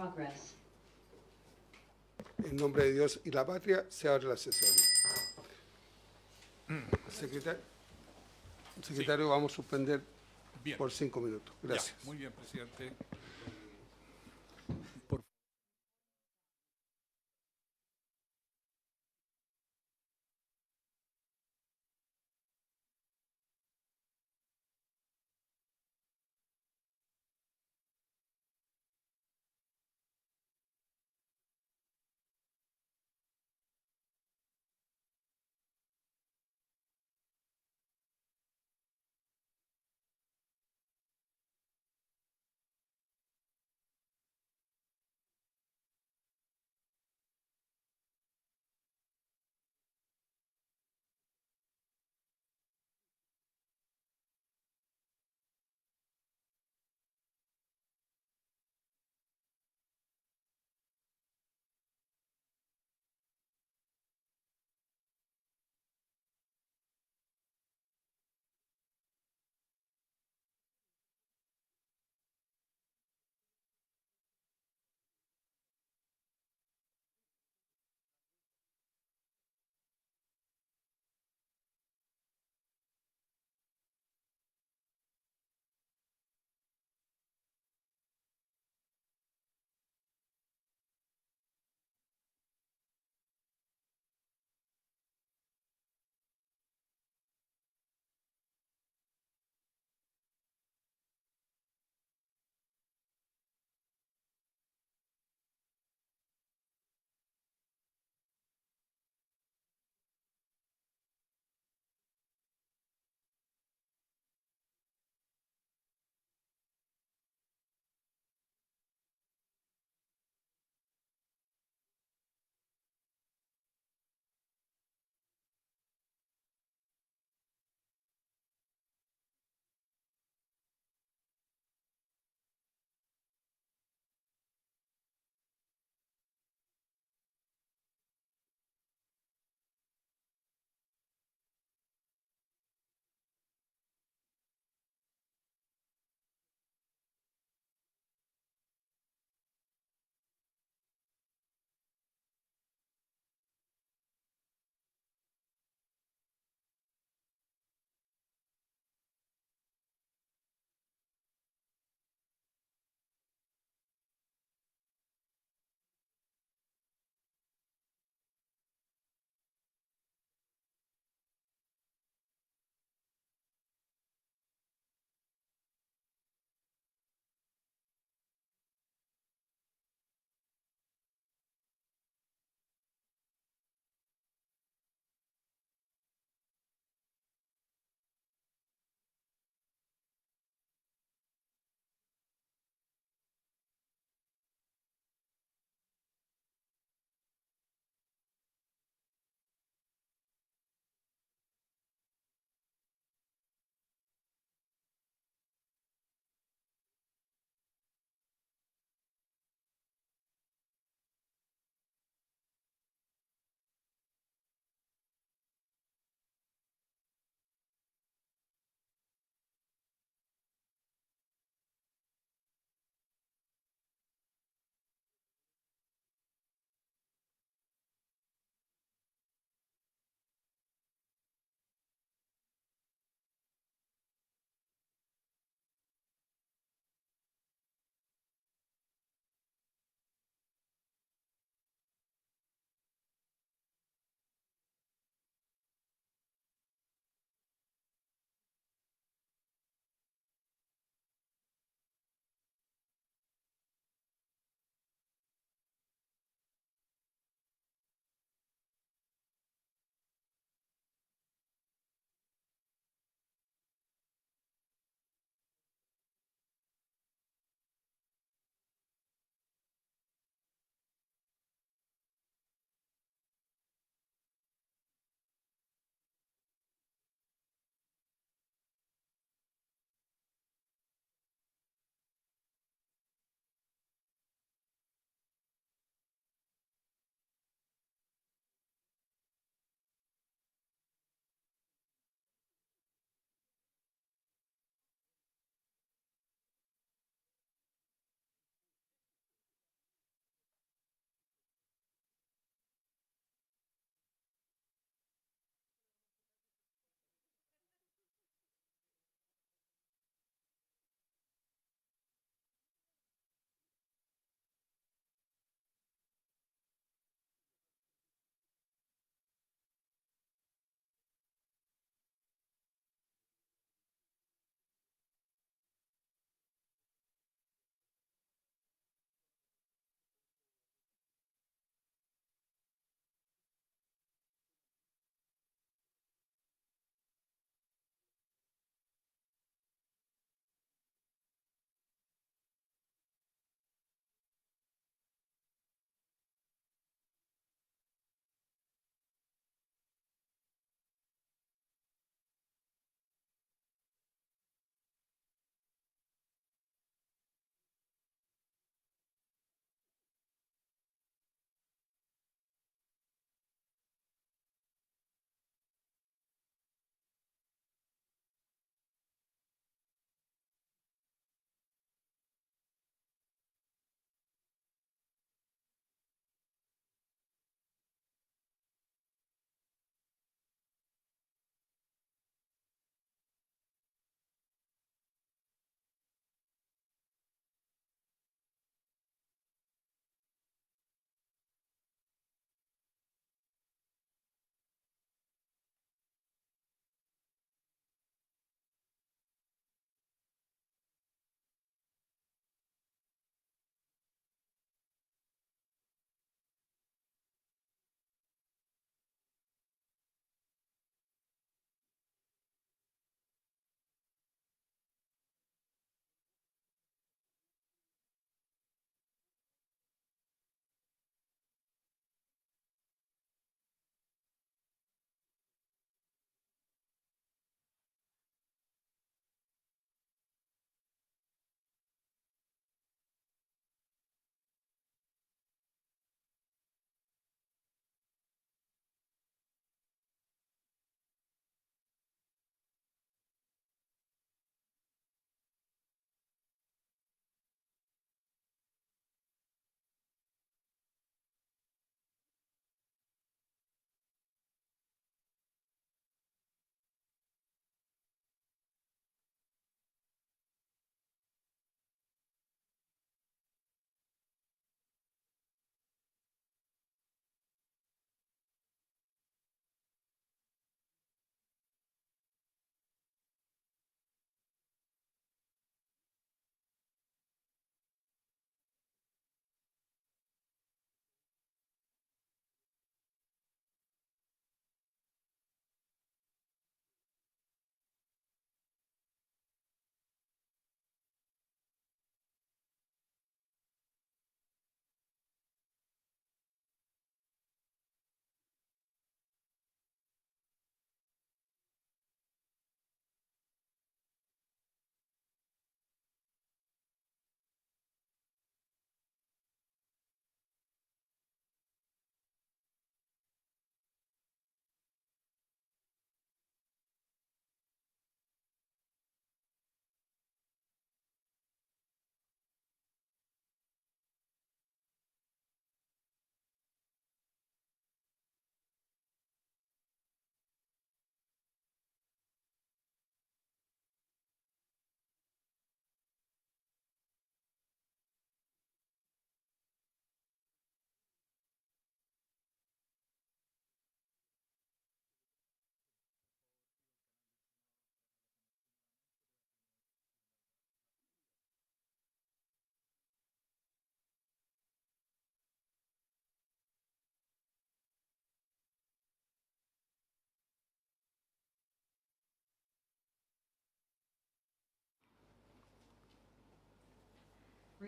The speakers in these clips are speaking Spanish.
progress. En nombre de Dios y la patria, se abre la sesión. Secretario, vamos a suspender Bien. por 5 minutos. Gracias. Ya, muy bien, presidente.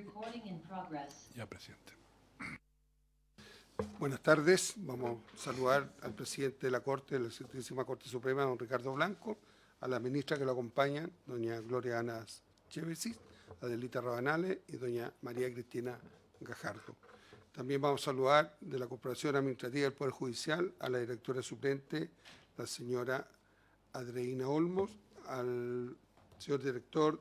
Recording in progress. Ya, presidente. Buenas tardes. Vamos a saludar al presidente de la Corte, de la Santísima Corte Suprema, don Ricardo Blanco, a la ministra que lo acompañan, doña Gloria Ana Chévesis, Adelita Rabanales y doña María Cristina Gajardo. También vamos a saludar de la Corporación Administrativa del Poder Judicial a la directora suplente, la señora Andreina Olmos, al señor director,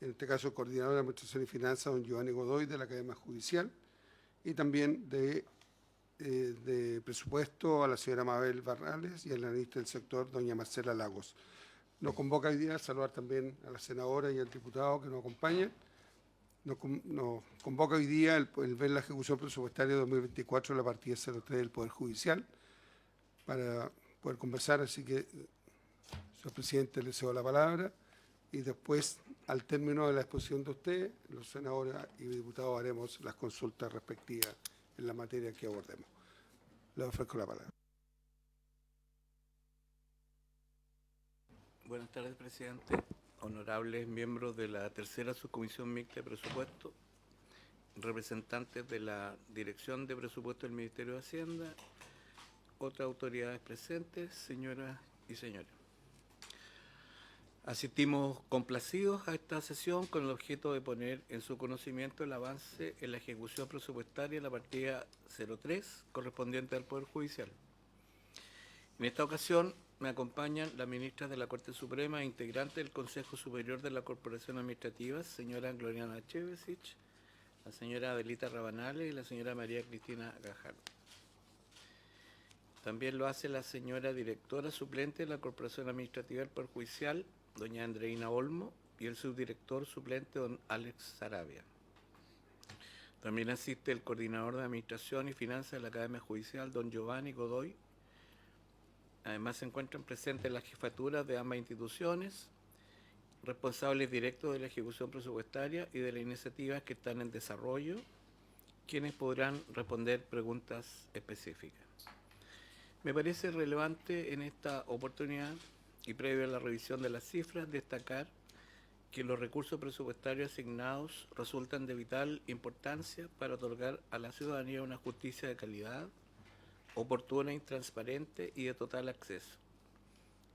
en este caso el coordinador de Administración y Finanzas, don Giovanni Godoy, de la Academia Judicial, y también de presupuesto a la señora Mabel Barrales y al analista del sector, doña Marcela Lagos. Nos convoca hoy día a saludar también a la senadora y al diputado que nos acompañan. Nos convoca hoy día el ver la ejecución presupuestaria de 2024 de la partida 03 del Poder Judicial para poder conversar, así que, señor presidente, le cedo la palabra y después, al término de la exposición de usted, los senadores y diputados haremos las consultas respectivas en la materia que abordemos. Le ofrezco la palabra. Buenas tardes, presidente. Honorables miembros de la tercera subcomisión mixta de presupuesto, representantes de la Dirección de Presupuesto del Ministerio de Hacienda, otras autoridades presentes, señoras y señores. Asistimos complacidos a esta sesión con el objeto de poner en su conocimiento el avance en la ejecución presupuestaria de la partida 03 correspondiente al Poder Judicial. En esta ocasión me acompañan las ministras de la Corte Suprema e integrantes del Consejo Superior de la Corporación Administrativa, señora Gloriana Chevesich, la señora Adelita Rabanales y la señora María Cristina Gajardo. También lo hace la señora directora suplente de la Corporación Administrativa del Poder Judicial, doña Andreina Olmo, y el subdirector suplente, don Alex Sarabia. También asiste el coordinador de Administración y Finanzas de la Academia Judicial, don Giovanni Godoy. Además se encuentran presentes las jefaturas de ambas instituciones, responsables directos de la ejecución presupuestaria y de las iniciativas que están en desarrollo, quienes podrán responder preguntas específicas. Me parece relevante en esta oportunidad y previo a la revisión de las cifras, destacar que los recursos presupuestarios asignados resultan de vital importancia para otorgar a la ciudadanía una justicia de calidad, oportuna y transparente y de total acceso,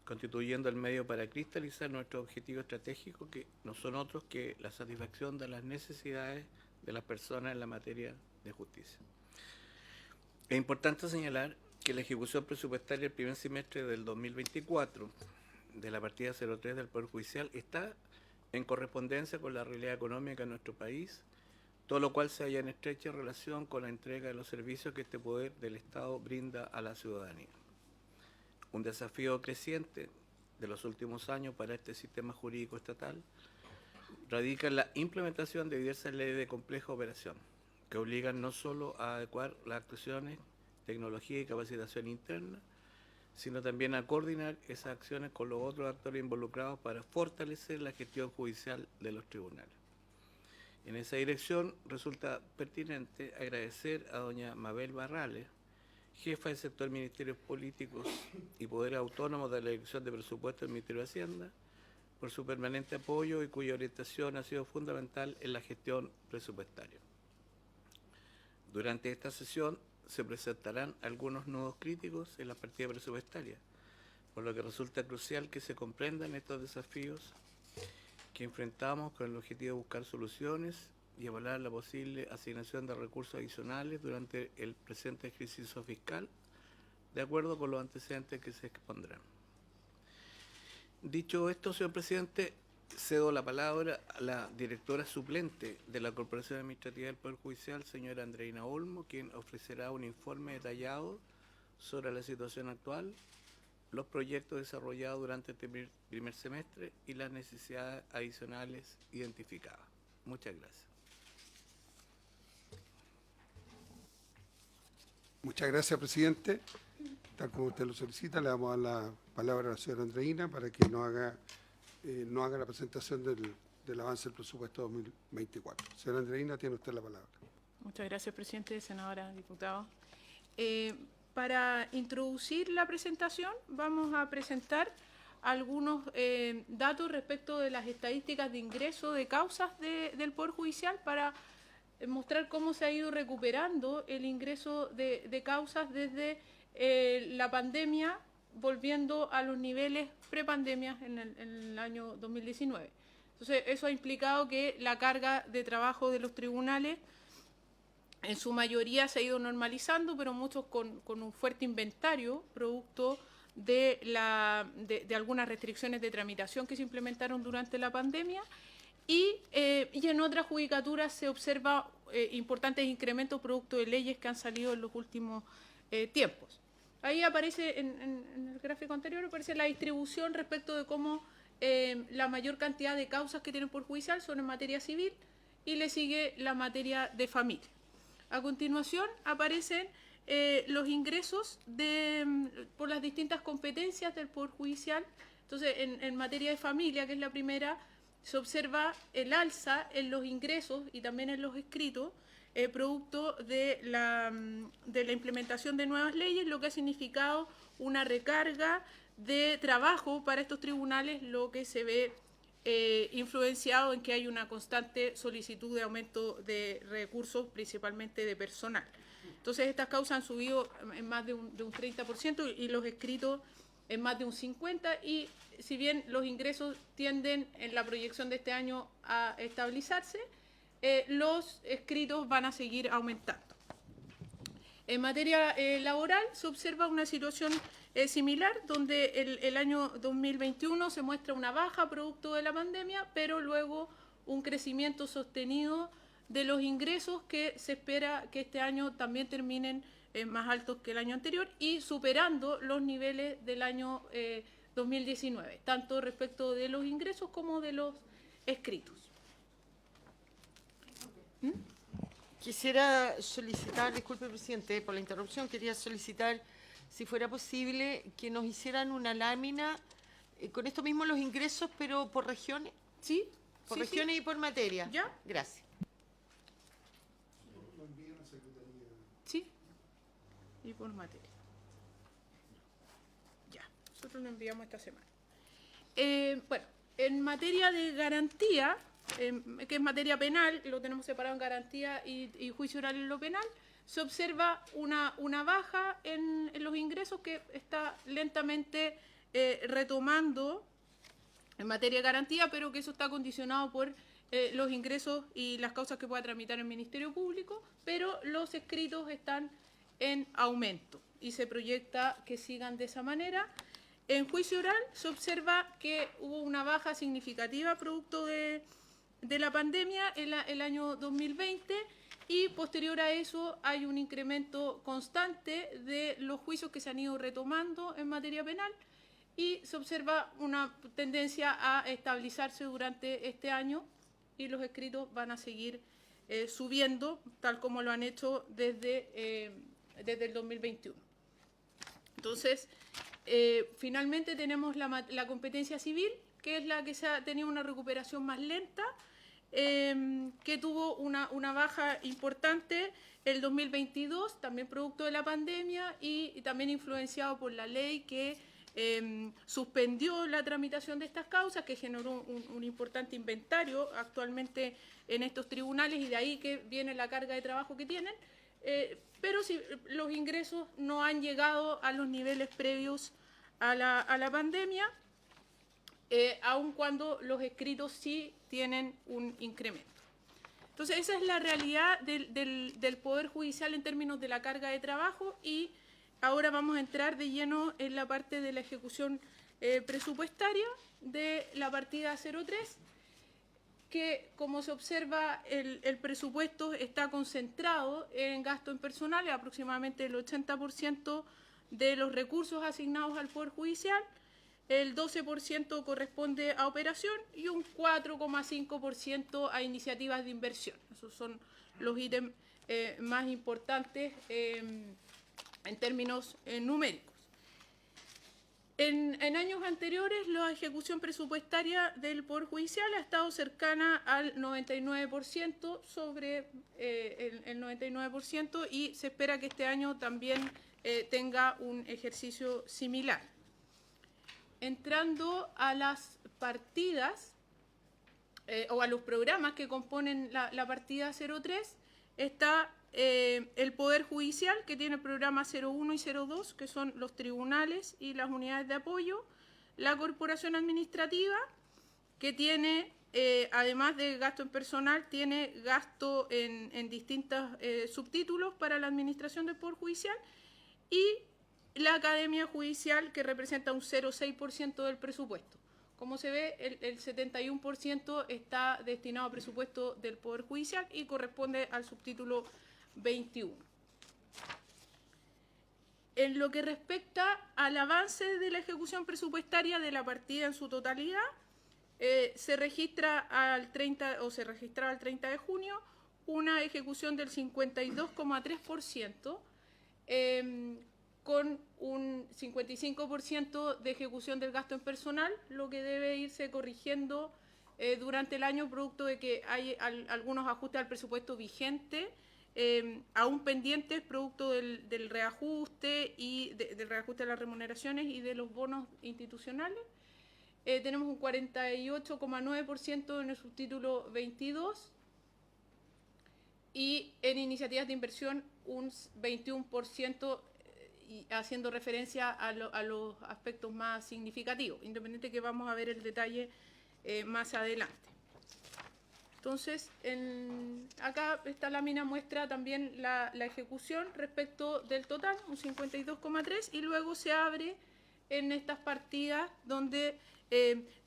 constituyendo el medio para cristalizar nuestro objetivo estratégico, que no son otros que la satisfacción de las necesidades de las personas en la materia de justicia. Es importante señalar que la ejecución presupuestaria del primer semestre del 2024 de la partida 03 del Poder Judicial está en correspondencia con la realidad económica de nuestro país, todo lo cual se halla en estrecha relación con la entrega de los servicios que este poder del Estado brinda a la ciudadanía. Un desafío creciente de los últimos años para este sistema jurídico estatal radica en la implementación de diversas leyes de compleja operación, que obligan no solo a adecuar las actuaciones, tecnología y capacitación interna, sino también a coordinar esas acciones con los otros actores involucrados para fortalecer la gestión judicial de los tribunales. En esa dirección resulta pertinente agradecer a doña Mabel Barrales, jefa del sector Ministerios Políticos y Poderes Autónomos de la Dirección de Presupuesto del Ministerio de Hacienda, por su permanente apoyo y cuya orientación ha sido fundamental en la gestión presupuestaria. Durante esta sesión se presentarán algunos nudos críticos en la partida presupuestaria, por lo que resulta crucial que se comprendan estos desafíos que enfrentamos con el objetivo de buscar soluciones y evaluar la posible asignación de recursos adicionales durante el presente ejercicio fiscal, de acuerdo con los antecedentes que se expondrán. Dicho esto, señor presidente, cedo la palabra a la directora suplente de la Corporación Administrativa del Poder Judicial, señora Andreina Olmo, quien ofrecerá un informe detallado sobre la situación actual, los proyectos desarrollados durante este primer semestre y las necesidades adicionales identificadas. Muchas gracias. Muchas gracias, presidente. Tal como usted lo solicita, le damos a la palabra a la señora Andreina para que nos haga la presentación del avance del presupuesto 2024. Señora Andreina, tiene usted la palabra. Muchas gracias, presidente, senadora, diputado. Para introducir la presentación, vamos a presentar algunos datos respecto de las estadísticas de ingreso de causas del Poder Judicial para mostrar cómo se ha ido recuperando el ingreso de causas desde la pandemia, volviendo a los niveles prepandemia en el año 2019. Entonces, eso ha implicado que la carga de trabajo de los tribunales en su mayoría se ha ido normalizando, pero muchos con un fuerte inventario, producto de algunas restricciones de tramitación que se implementaron durante la pandemia, y en otras judicaturas se observa importantes incrementos producto de leyes que han salido en los últimos tiempos. Ahí aparece, en el gráfico anterior, aparece la distribución respecto de cómo la mayor cantidad de causas que tienen por judicial son en materia civil, y le sigue la materia de familia. A continuación aparecen los ingresos por las distintas competencias del Poder Judicial. Entonces, en materia de familia, que es la primera, se observa el alza en los ingresos y también en los escritos, producto de la implementación de nuevas leyes, lo que ha significado una recarga de trabajo para estos tribunales, lo que se ve influenciado en que hay una constante solicitud de aumento de recursos, principalmente de personal. Entonces, estas causas han subido en más de un 30% y los escritos en más de un 50%, y si bien los ingresos tienden en la proyección de este año a estabilizarse, los escritos van a seguir aumentando. En materia laboral se observa una situación similar, donde el año 2021 se muestra una baja producto de la pandemia, pero luego un crecimiento sostenido de los ingresos que se espera que este año también terminen más altos que el año anterior y superando los niveles del año 2019, tanto respecto de los ingresos como de los escritos. Quisiera solicitar, disculpe, presidente, por la interrupción, quería solicitar, si fuera posible, que nos hicieran una lámina con esto mismo los ingresos, pero por regiones. ¿Sí? Por sí, regiones sí. y por materia. ¿Ya? Gracias. Sí, y por materia. Ya, nosotros lo enviamos esta semana. Bueno, en materia de garantía, que es materia penal, lo tenemos separado en garantía y juicio oral en lo penal, se observa una baja en los ingresos que está lentamente retomando en materia de garantía, pero que eso está condicionado por los ingresos y las causas que pueda tramitar el Ministerio Público, pero los escritos están en aumento y se proyecta que sigan de esa manera. En juicio oral se observa que hubo una baja significativa producto de la pandemia el año 2020, y posterior a eso hay un incremento constante de los juicios que se han ido retomando en materia penal, y se observa una tendencia a estabilizarse durante este año, y los escritos van a seguir subiendo, tal como lo han hecho desde el 2021. Entonces, finalmente tenemos la competencia civil, que es la que se ha tenido una recuperación más lenta, que tuvo una baja importante el 2022, también producto de la pandemia y también influenciado por la ley que suspendió la tramitación de estas causas, que generó un importante inventario actualmente en estos tribunales, y de ahí que viene la carga de trabajo que tienen, pero si los ingresos no han llegado a los niveles previos a la pandemia, aun cuando los escritos sí tienen un incremento. Entonces, esa es la realidad del Poder Judicial en términos de la carga de trabajo, y ahora vamos a entrar de lleno en la parte de la ejecución presupuestaria de la partida 03, que, como se observa, el presupuesto está concentrado en gasto en personal, aproximadamente el 80% de los recursos asignados al Poder Judicial, el 12% corresponde a operación y un 4,5% a iniciativas de inversión. Esos son los ítems más importantes en términos numéricos. En años anteriores, la ejecución presupuestaria del Poder Judicial ha estado cercana al 99%, sobre el 99%, y se espera que este año también tenga un ejercicio similar. entrando a las partidas o a los programas que componen la partida 03, está el Poder Judicial, que tiene el programa 01 y 02, que son los tribunales y las unidades de apoyo, la Corporación Administrativa, que tiene, además de gasto en personal, tiene gasto en distintos subtítulos para la administración del Poder Judicial, y la Academia Judicial, que representa un 0,6% del presupuesto. Como se ve, el 71% está destinado a presupuesto del Poder Judicial y corresponde al subtítulo 21. En lo que respecta al avance de la ejecución presupuestaria de la partida en su totalidad, se registraba al 30 de junio una ejecución del 52,3%, con un 55% de ejecución del gasto en personal, lo que debe irse corrigiendo durante el año, producto de que hay algunos ajustes al presupuesto vigente, aún pendientes, producto del reajuste y del reajuste de las remuneraciones y de los bonos institucionales. Tenemos un 48,9% en el subtítulo 22 y en iniciativas de inversión un 21%, y haciendo referencia a los aspectos más significativos, independiente que vamos a ver el detalle más adelante. Entonces, acá esta lámina muestra también la ejecución respecto del total, un 52,3%, y luego se abre en estas partidas donde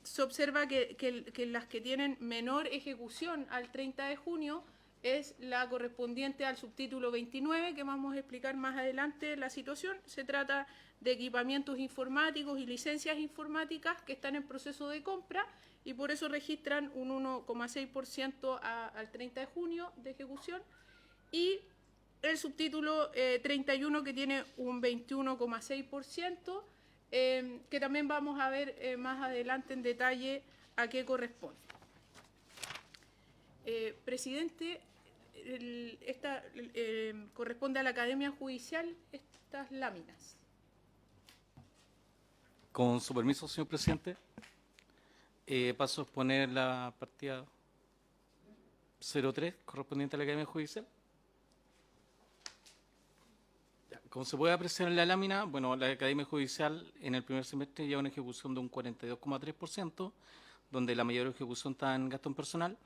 se observa que las que tienen menor ejecución al 30 de junio es la correspondiente al subtítulo 29, que vamos a explicar más adelante la situación. Se trata de equipamientos informáticos y licencias informáticas que están en proceso de compra y por eso registran un 1,6% al 30 de junio de ejecución, y el subtítulo 31, que tiene un 21,6%, que también vamos a ver más adelante en detalle a qué corresponde. Presidente, corresponde a la Academia Judicial estas láminas. Con su permiso, señor presidente, paso a exponer la partida 03 correspondiente a la Academia Judicial. Como se puede apreciar en la lámina, bueno, la Academia Judicial en el primer semestre lleva una ejecución de un 42,3%, donde la mayor ejecución está en gasto en personal,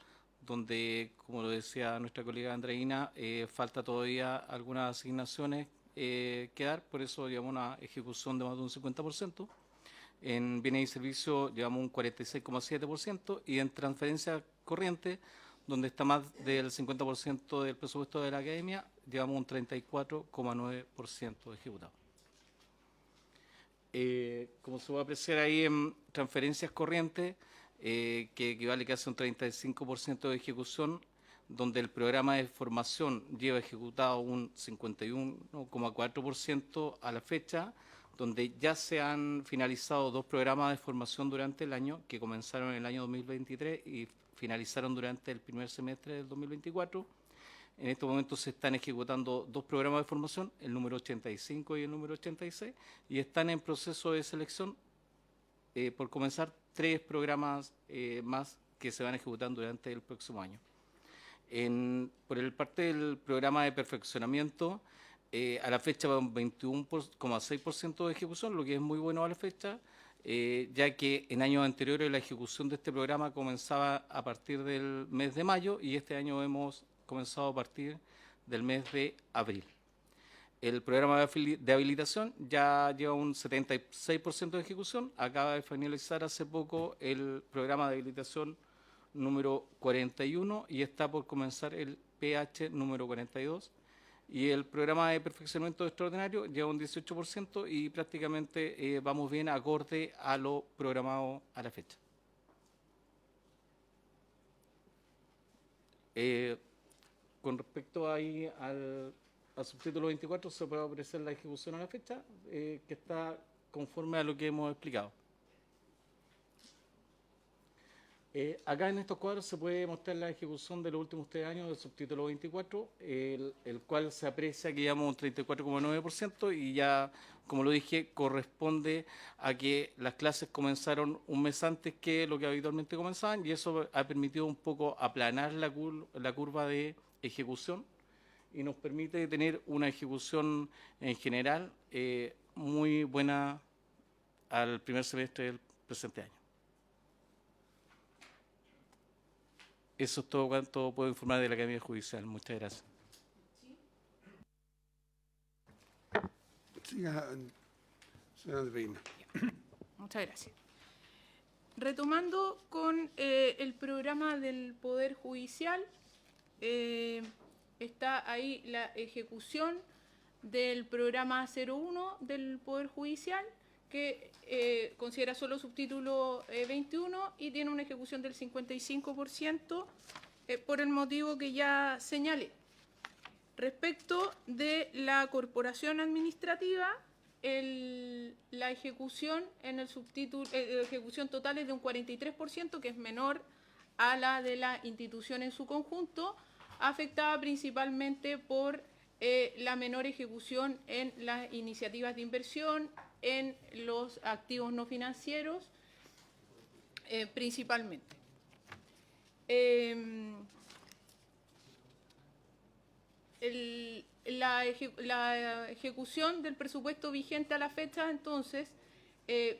donde, como lo decía nuestra colega Andreina, falta todavía algunas asignaciones que dar, por eso llevamos una ejecución de más de un 50%. En bienes y servicios llevamos un 46,7%, y en transferencias corrientes, donde está más del 50% del presupuesto de la Academia, llevamos un 34,9% ejecutado. Como se puede apreciar ahí en transferencias corrientes, que equivale casi a un 35% de ejecución, donde el programa de formación lleva ejecutado un 51,4% a la fecha, donde ya se han finalizado 2 programas de formación durante el año, que comenzaron en el año 2023 y finalizaron durante el primer semestre del 2024. En estos momentos se están ejecutando 2 programas de formación, el número 85 y el número 86, y están en proceso de selección por comenzar 3 programas más que se van ejecutando durante el próximo año. Por el parte del programa de perfeccionamiento, a la fecha va un 21,6% de ejecución, lo que es muy bueno a la fecha, ya que en años anteriores la ejecución de este programa comenzaba a partir del mes de mayo y este año hemos comenzado a partir del mes de abril. El programa de habilitación ya lleva un 76% de ejecución. Acaba de finalizar hace poco el programa de habilitación número 41 y está por comenzar el PH número 42. Y el programa de perfeccionamiento extraordinario lleva un 18% y prácticamente vamos bien acorde a lo programado a la fecha. Con respecto ahí al subtítulo 24 se puede apreciar la ejecución a la fecha, que está conforme a lo que hemos explicado. Acá en estos cuadros se puede mostrar la ejecución de los últimos 3 años del subtítulo 24, el cual se aprecia que llevamos un 34,9% y ya, como lo dije, corresponde a que las clases comenzaron un mes antes que lo que habitualmente comenzaban y eso ha permitido un poco aplanar la curva de ejecución y nos permite tener una ejecución en general muy buena al primer semestre del presente año. Eso es todo cuanto puedo informar de la Academia Judicial. Muchas gracias. Siga, señora Andreina. Muchas gracias. Retomando con el programa del Poder Judicial, está ahí la ejecución del programa 01 del Poder Judicial, que considera solo subtítulo 21 y tiene una ejecución del 55% por el motivo que ya señalé. Respecto de la corporación administrativa, la ejecución en el subtítulo, la ejecución total es de un 43%, que es menor a la de la institución en su conjunto, afectada principalmente por la menor ejecución en las iniciativas de inversión, en los activos no financieros, principalmente. La ejecución del presupuesto vigente a la fecha, entonces,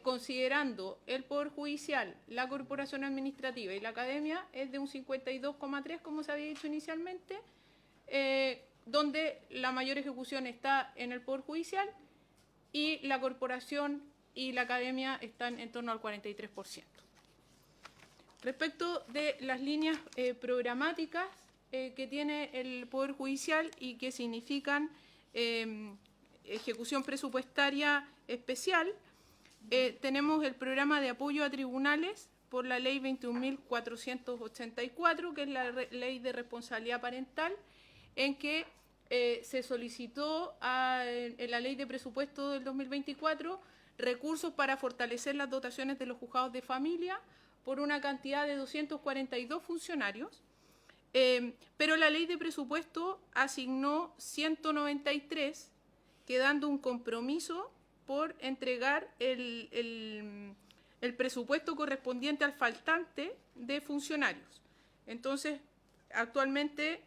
considerando el Poder Judicial, la Corporación Administrativa y la Academia, es de un 52,3%, como se había dicho inicialmente, donde la mayor ejecución está en el Poder Judicial y la Corporación y la Academia están en torno al 43%. Respecto de las líneas programáticas que tiene el Poder Judicial y que significan ejecución presupuestaria especial, tenemos el programa de apoyo a tribunales por la ley 21.484, que es la ley de responsabilidad parental, en que se solicitó en la ley de presupuesto del 2024 recursos para fortalecer las dotaciones de los juzgados de familia por una cantidad de 242 funcionarios, pero la ley de presupuesto asignó 193, quedando un compromiso por entregar el presupuesto correspondiente al faltante de funcionarios. Entonces, actualmente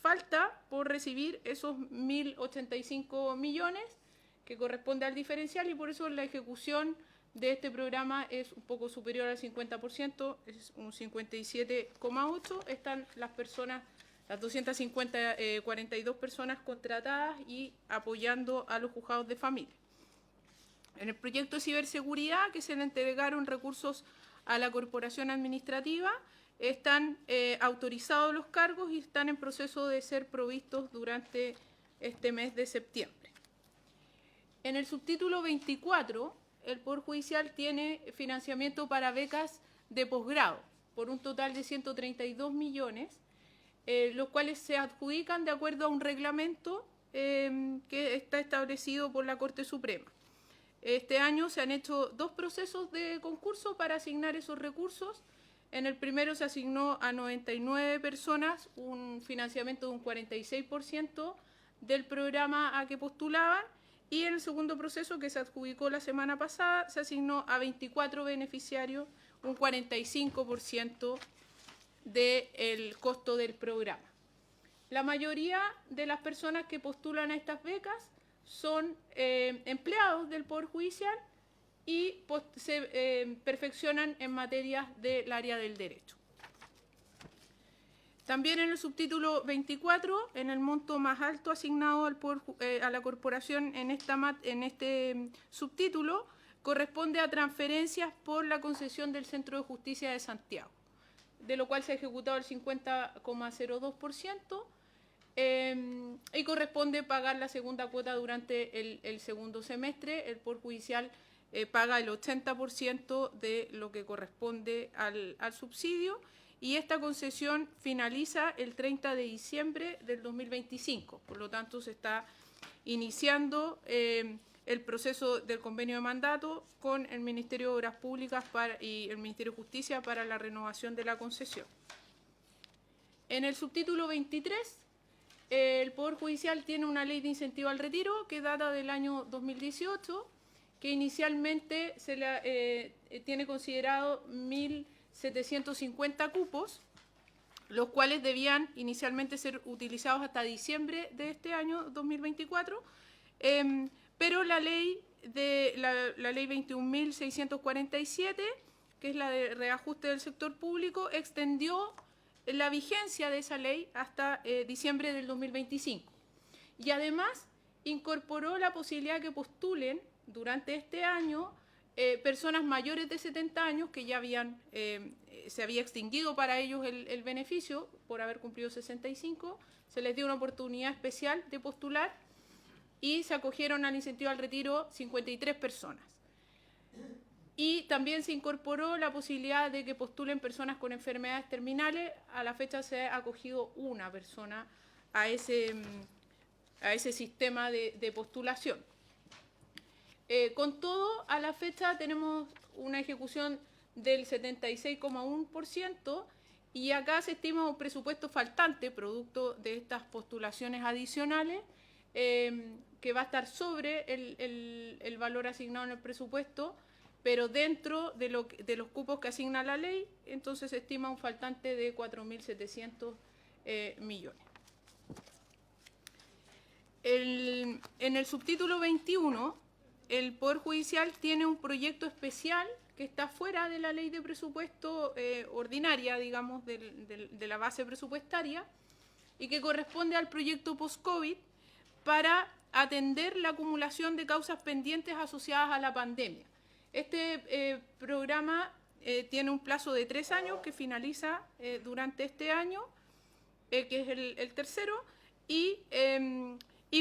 falta por recibir esos 1.085 millones que corresponde al diferencial y por eso la ejecución de este programa es un poco superior al 50%, es un 57,8%. Están las personas, las 42 personas contratadas y apoyando a los juzgados de familia. En el proyecto de ciberseguridad, que se le entregaron recursos a la Corporación Administrativa, están autorizados los cargos y están en proceso de ser provistos durante este mes de septiembre. En el subtítulo 24, el Poder Judicial tiene financiamiento para becas de posgrado por un total de 132 millones, los cuales se adjudican de acuerdo a un reglamento que está establecido por la Corte Suprema. Este año se han hecho 2 procesos de concurso para asignar esos recursos. En el primero se asignó a 99 personas un financiamiento de un 46% del programa a que postulaban, y en el segundo proceso, que se adjudicó la semana pasada, se asignó a 24 beneficiarios un 45% del costo del programa. La mayoría de las personas que postulan a estas becas son empleados del Poder Judicial y se perfeccionan en materias del área del derecho. También en el subtítulo 24, en el monto más alto asignado al a la corporación en este subtítulo, corresponde a transferencias por la concesión del Centro de Justicia de Santiago, de lo cual se ha ejecutado el 50,02%, y corresponde pagar la segunda cuota durante el segundo semestre. El Poder Judicial paga el 80% de lo que corresponde al subsidio, y esta concesión finaliza el 30 de diciembre del 2025. Por lo tanto, se está iniciando el proceso del convenio de mandato con el Ministerio de Obras Públicas y el Ministerio de Justicia para la renovación de la concesión. En el subtítulo 23, el Poder Judicial tiene una ley de incentivo al retiro que data del año 2018, que inicialmente tiene considerado 1.750 cupos, los cuales debían inicialmente ser utilizados hasta diciembre de este año 2024, pero la ley 21.647, que es la de reajuste del sector público, extendió la vigencia de esa ley hasta diciembre del 2025. Y además incorporó la posibilidad de que postulen durante este año personas mayores de 70 años que ya se había extinguido para ellos el beneficio por haber cumplido 65, se les dio una oportunidad especial de postular y se acogieron al incentivo al retiro 53 personas. Y también se incorporó la posibilidad de que postulen personas con enfermedades terminales. A la fecha se ha acogido una persona a ese sistema de postulación. Con todo, a la fecha tenemos una ejecución del 76,1% y acá se estima un presupuesto faltante producto de estas postulaciones adicionales que va a estar sobre el valor asignado en el presupuesto, pero dentro de los cupos que asigna la ley, entonces se estima un faltante de 4.700 millones. En el subtítulo 21, el Poder Judicial tiene un proyecto especial que está fuera de la ley de presupuesto ordinaria, digamos, de la base presupuestaria, y que corresponde al proyecto post-COVID para atender la acumulación de causas pendientes asociadas a la pandemia. Este programa tiene un plazo de 3 años que finaliza durante este año, que es el tercero, y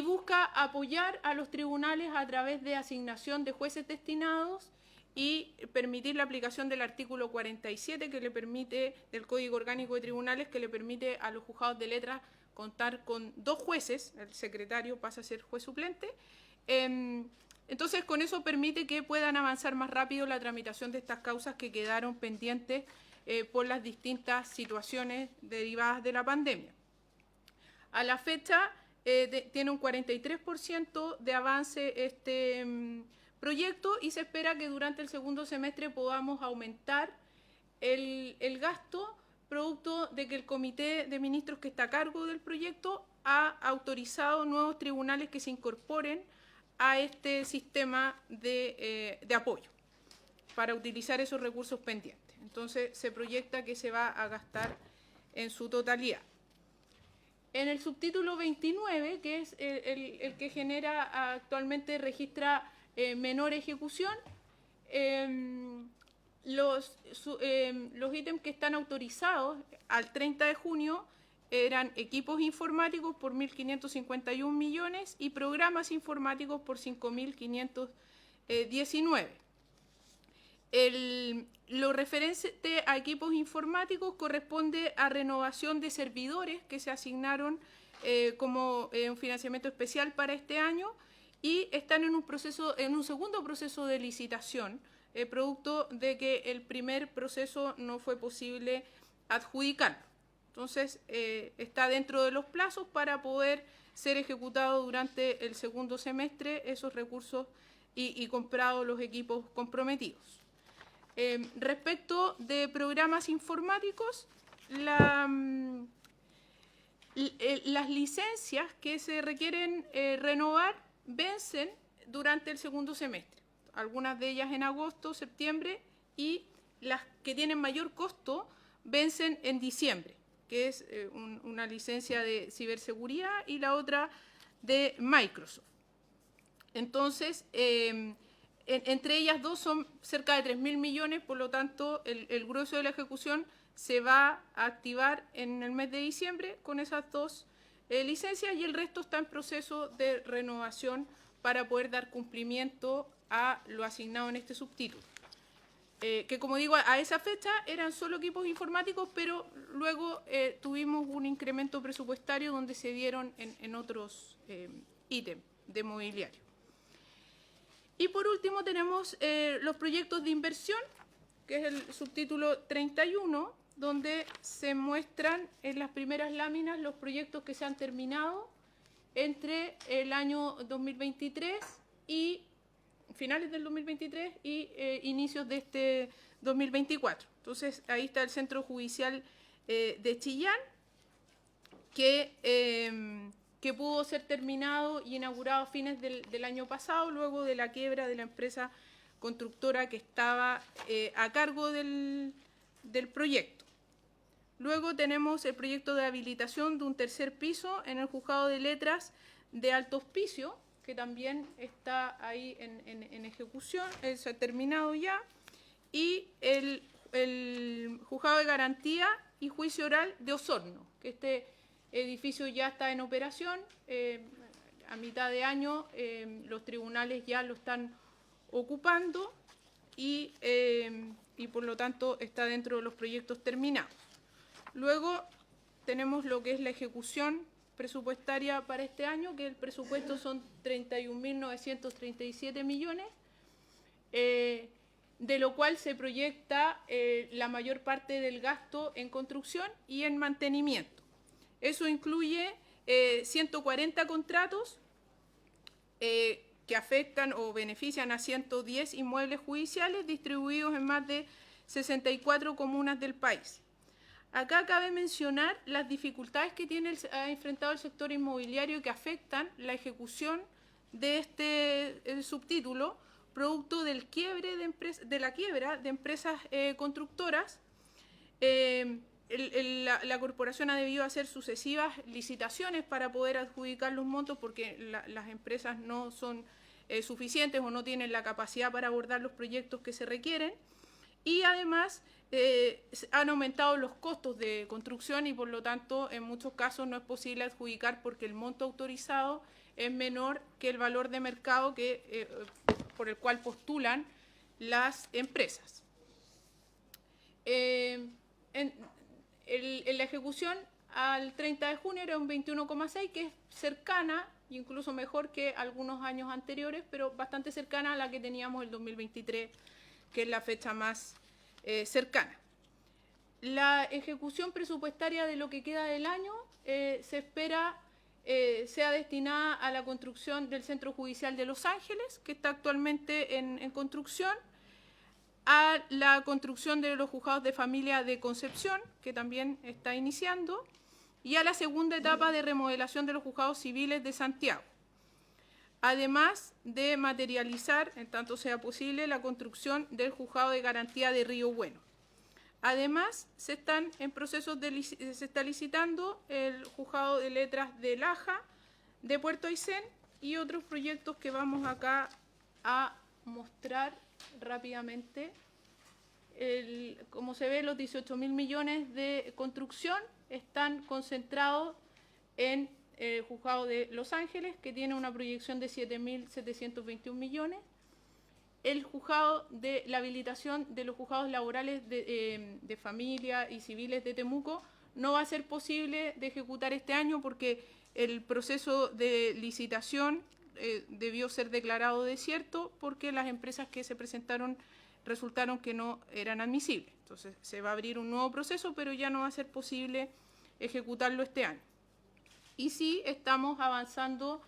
busca apoyar a los tribunales a través de asignación de jueces destinados y permitir la aplicación del artículo 47 que le permite, del Código Orgánico de Tribunales, que le permite a los juzgados de letras contar con 2 jueces, el secretario pasa a ser juez suplente. Entonces, con eso permite que puedan avanzar más rápido la tramitación de estas causas que quedaron pendientes por las distintas situaciones derivadas de la pandemia. A la fecha, tiene un 43% de avance este proyecto y se espera que durante el segundo semestre podamos aumentar el gasto, producto de que el Comité de Ministros que está a cargo del proyecto ha autorizado nuevos tribunales que se incorporen a este sistema de apoyo para utilizar esos recursos pendientes. Entonces, se proyecta que se va a gastar en su totalidad. En el subtítulo 29, que es el que genera actualmente, registra menor ejecución, los ítems que están autorizados al 30 de junio eran equipos informáticos por 1.551 millones y programas informáticos por 5.519. Lo referente a equipos informáticos corresponde a renovación de servidores que se asignaron como un financiamiento especial para este año y están en un segundo proceso de licitación, producto de que el primer proceso no fue posible adjudicarlo. Entonces, está dentro de los plazos para poder ser ejecutado durante el segundo semestre esos recursos y comprados los equipos comprometidos. Respecto de programas informáticos, las licencias que se requieren renovar vencen durante el segundo semestre, algunas de ellas en agosto, septiembre, y las que tienen mayor costo vencen en diciembre, que es una licencia de ciberseguridad y la otra de Microsoft. Entonces, entre ellas dos son cerca de 3.000 millones, por lo tanto, el grueso de la ejecución se va a activar en el mes de diciembre con esas 2 licencias y el resto está en proceso de renovación para poder dar cumplimiento a lo asignado en este subtítulo. Que como digo, a esa fecha eran solo equipos informáticos, pero luego tuvimos un incremento presupuestario donde se dieron en otros ítems de mobiliario. Y por último tenemos los proyectos de inversión, que es el subtítulo 31, donde se muestran en las primeras láminas los proyectos que se han terminado entre el año 2023 y finales del 2023 y inicios de este 2024. Entonces, ahí está el Centro Judicial de Chillán, que pudo ser terminado y inaugurado a fines del año pasado, luego de la quiebra de la empresa constructora que estaba a cargo del proyecto. Luego tenemos el proyecto de habilitación de un tercer piso en el Juzgado de Letras de Alto Hospicio, que también está ahí en ejecución, se ha terminado ya, y el Juzgado de Garantía y Juicio Oral de Osorno, que este edificio ya está en operación. A mitad de año los tribunales ya lo están ocupando y por lo tanto está dentro de los proyectos terminados. Luego tenemos lo que es la ejecución presupuestaria para este año, que el presupuesto son 31.937 millones, de lo cual se proyecta la mayor parte del gasto en construcción y en mantenimiento. Eso incluye 140 contratos que afectan o benefician a 110 inmuebles judiciales distribuidos en más de 64 comunas del país. Acá cabe mencionar las dificultades que ha enfrentado el sector inmobiliario que afectan la ejecución de este subtítulo, producto del de la quiebra de empresas constructoras. La corporación ha debido hacer sucesivas licitaciones para poder adjudicar los montos porque las empresas no son suficientes o no tienen la capacidad para abordar los proyectos que se requieren. Y además han aumentado los costos de construcción y por lo tanto en muchos casos no es posible adjudicar porque el monto autorizado es menor que el valor de mercado por el cual postulan las empresas. En la ejecución al 30 de junio era un 21,6, que es cercana, incluso mejor que algunos años anteriores, pero bastante cercana a la que teníamos el 2023, que es la fecha más cercana. La ejecución presupuestaria de lo que queda del año se espera sea destinada a la construcción del Centro Judicial de Los Ángeles, que está actualmente en construcción, a la construcción de los juzgados de familia de Concepción, que también está iniciando, y a la segunda etapa de remodelación de los juzgados civiles de Santiago, además de materializar, en tanto sea posible, la construcción del juzgado de garantía de Río Bueno. Además, se está licitando el juzgado de letras de Laja, de Puerto Aysén, y otros proyectos que vamos acá a mostrar rápidamente. Como se ve, los 18.000 millones de construcción están concentrados en el juzgado de Los Ángeles, que tiene una proyección de 7.721 millones. El juzgado de la habilitación de los juzgados laborales de familia y civiles de Temuco no va a ser posible de ejecutar este año porque el proceso de licitación debió ser declarado desierto porque las empresas que se presentaron resultaron que no eran admisibles. Entonces se va a abrir un nuevo proceso, pero ya no va a ser posible ejecutarlo este año. Y sí estamos avanzando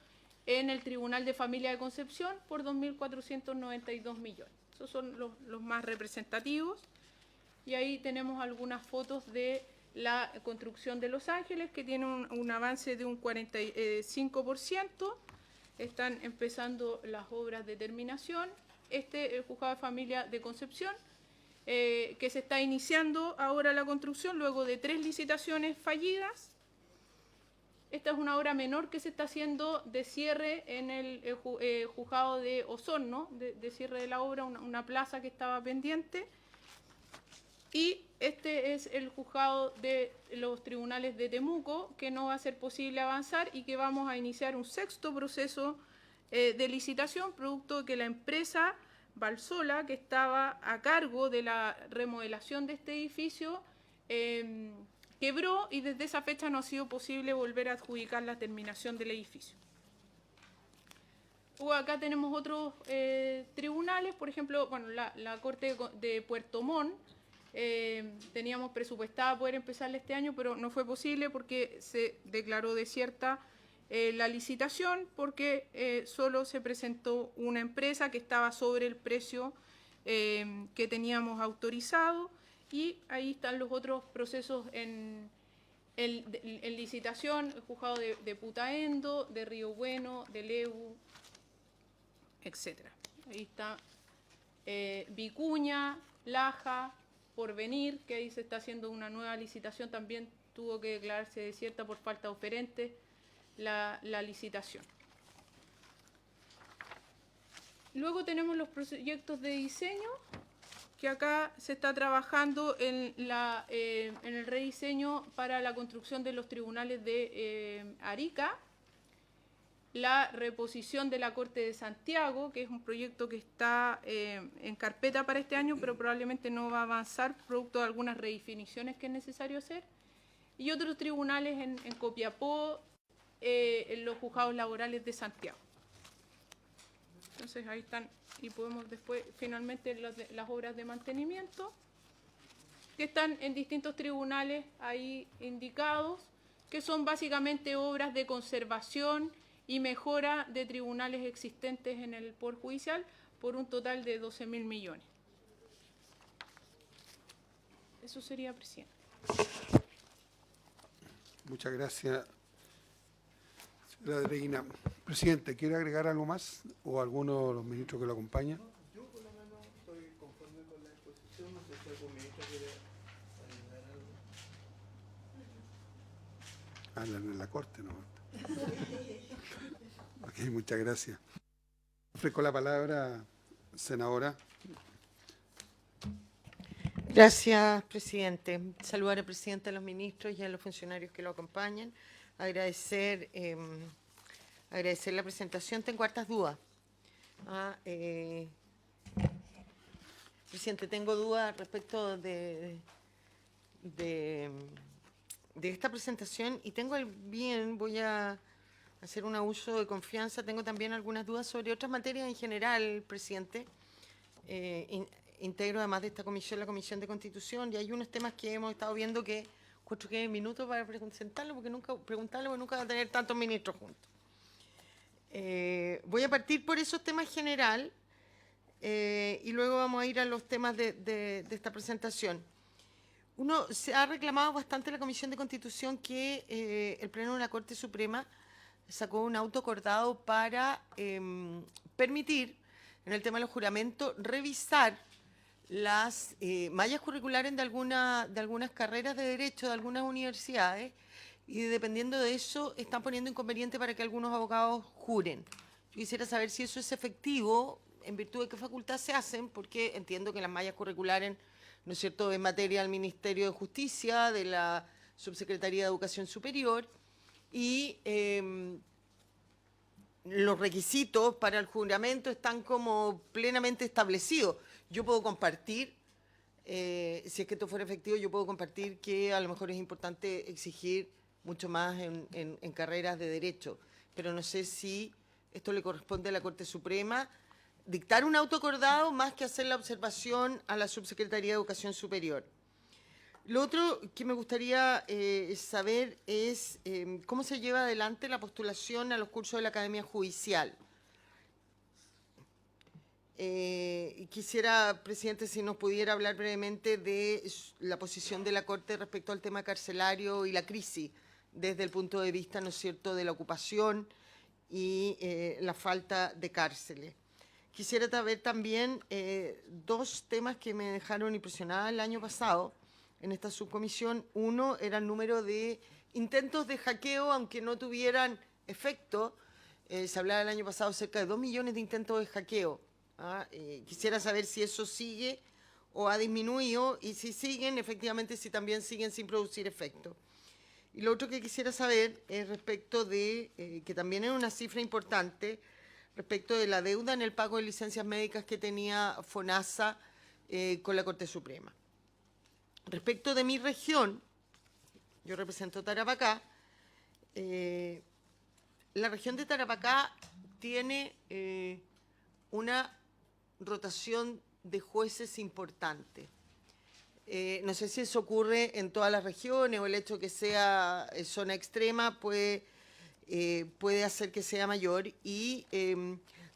en el Tribunal de Familia de Concepción por 2.492 millones. Esos son los más representativos. Y ahí tenemos algunas fotos de la construcción de Los Ángeles, que tiene un avance de un 45%. Están empezando las obras de terminación. El Juzgado de Familia de Concepción, que se está iniciando ahora la construcción luego de 3 licitaciones fallidas. Esta es una obra menor que se está haciendo de cierre en el juzgado de Osorno, de cierre de la obra, una plaza que estaba pendiente. Y este es el juzgado de los tribunales de Temuco, que no va a ser posible avanzar y que vamos a iniciar un 6º proceso de licitación, producto de que la empresa Valsola, que estaba a cargo de la remodelación de este edificio, quebró y desde esa fecha no ha sido posible volver a adjudicar la terminación del edificio. acá tenemos otros tribunales, por ejemplo, bueno, la Corte de Puerto Montt, teníamos presupuestada poder empezarla este año, pero no fue posible porque se declaró desierta la licitación, porque solo se presentó una empresa que estaba sobre el precio que teníamos autorizado, y ahí están los otros procesos en licitación, el juzgado de Putaendo, de Río Bueno, de Lebu, etcétera. Ahí está Vicuña, Laja, Porvenir, que ahí se está haciendo una nueva licitación, también tuvo que declararse desierta por falta de oferentes la licitación. Luego tenemos los proyectos de diseño, que acá se está trabajando en el rediseño para la construcción de los tribunales de Arica, la reposición de la Corte de Santiago, que es un proyecto que está en carpeta para este año, pero probablemente no va a avanzar producto de algunas redefiniciones que es necesario hacer, y otros tribunales en Copiapó, en los juzgados laborales de Santiago. Entonces ahí están, y podemos después finalmente las obras de mantenimiento, que están en distintos tribunales ahí indicados, que son básicamente obras de conservación y mejora de tribunales existentes en el Poder Judicial, por un total de 12.000 millones. Eso sería, presidente. Muchas gracias, señora Andreina. Presidente, ¿quiere agregar algo más? ¿O alguno de los ministros que lo acompañan? Yo por lo menos estoy conforme con la exposición, no sé si algún ministro quiere agregar algo. En la Corte, ¿no? Ok, muchas gracias. Ofrezco la palabra, senadora. Gracias, presidente. Saludar al presidente, a los ministros y a los funcionarios que lo acompañan. Agradecer la presentación. Tengo hartas dudas. Presidente, tengo dudas respecto de esta presentación, y voy a hacer un abuso de confianza. Tengo también algunas dudas sobre otras materias en general, presidente. Integro además de esta comisión la Comisión de Constitución, y hay unos temas que hemos estado viendo que encuentro que hay minutos para presentarlo, porque nunca va a tener tantos ministros juntos. Voy a partir por esos temas general y luego vamos a ir a los temas de esta presentación. Se ha reclamado bastante la Comisión de Constitución que el Pleno de la Corte Suprema sacó un auto acordado para permitir, en el tema de los juramentos, revisar las mallas curriculares de algunas carreras de derecho de algunas universidades, y dependiendo de eso están poniendo inconveniente para que algunos abogados juren. Yo quisiera saber si eso es efectivo, en virtud de qué facultad se hacen, porque entiendo que las mallas curriculares, ¿no es cierto?, en materia del Ministerio de Justicia, de la Subsecretaría de Educación Superior, y los requisitos para el juramento están como plenamente establecidos. Yo puedo compartir, si es que esto fuera efectivo, yo puedo compartir que a lo mejor es importante exigir mucho más en carreras de derecho, pero no sé si esto le corresponde a la Corte Suprema dictar un auto acordado más que hacer la observación a la Subsecretaría de Educación Superior. Lo otro que me gustaría saber es cómo se lleva adelante la postulación a los cursos de la Academia Judicial. Quisiera, presidente, si nos pudiera hablar brevemente de la posición de la Corte respecto al tema carcelario y la crisis, desde el punto de vista, ¿no es cierto?, de la ocupación y la falta de cárceles. Quisiera saber también dos temas que me dejaron impresionada el año pasado en esta subcomisión. Uno era el número de intentos de hackeo, aunque no tuvieran efecto. Se hablaba el año pasado cerca de 2 millones de intentos de hackeo. Quisiera saber si eso sigue o ha disminuido, y si siguen, efectivamente, si también siguen sin producir efecto. Y lo otro que quisiera saber es respecto de, que también es una cifra importante, respecto de la deuda en el pago de licencias médicas que tenía FONASA con la Corte Suprema. Respecto de mi región, yo represento Tarapacá, la región de Tarapacá tiene una rotación de jueces importante. No sé si eso ocurre en todas las regiones o el hecho que sea zona extrema puede hacer que sea mayor y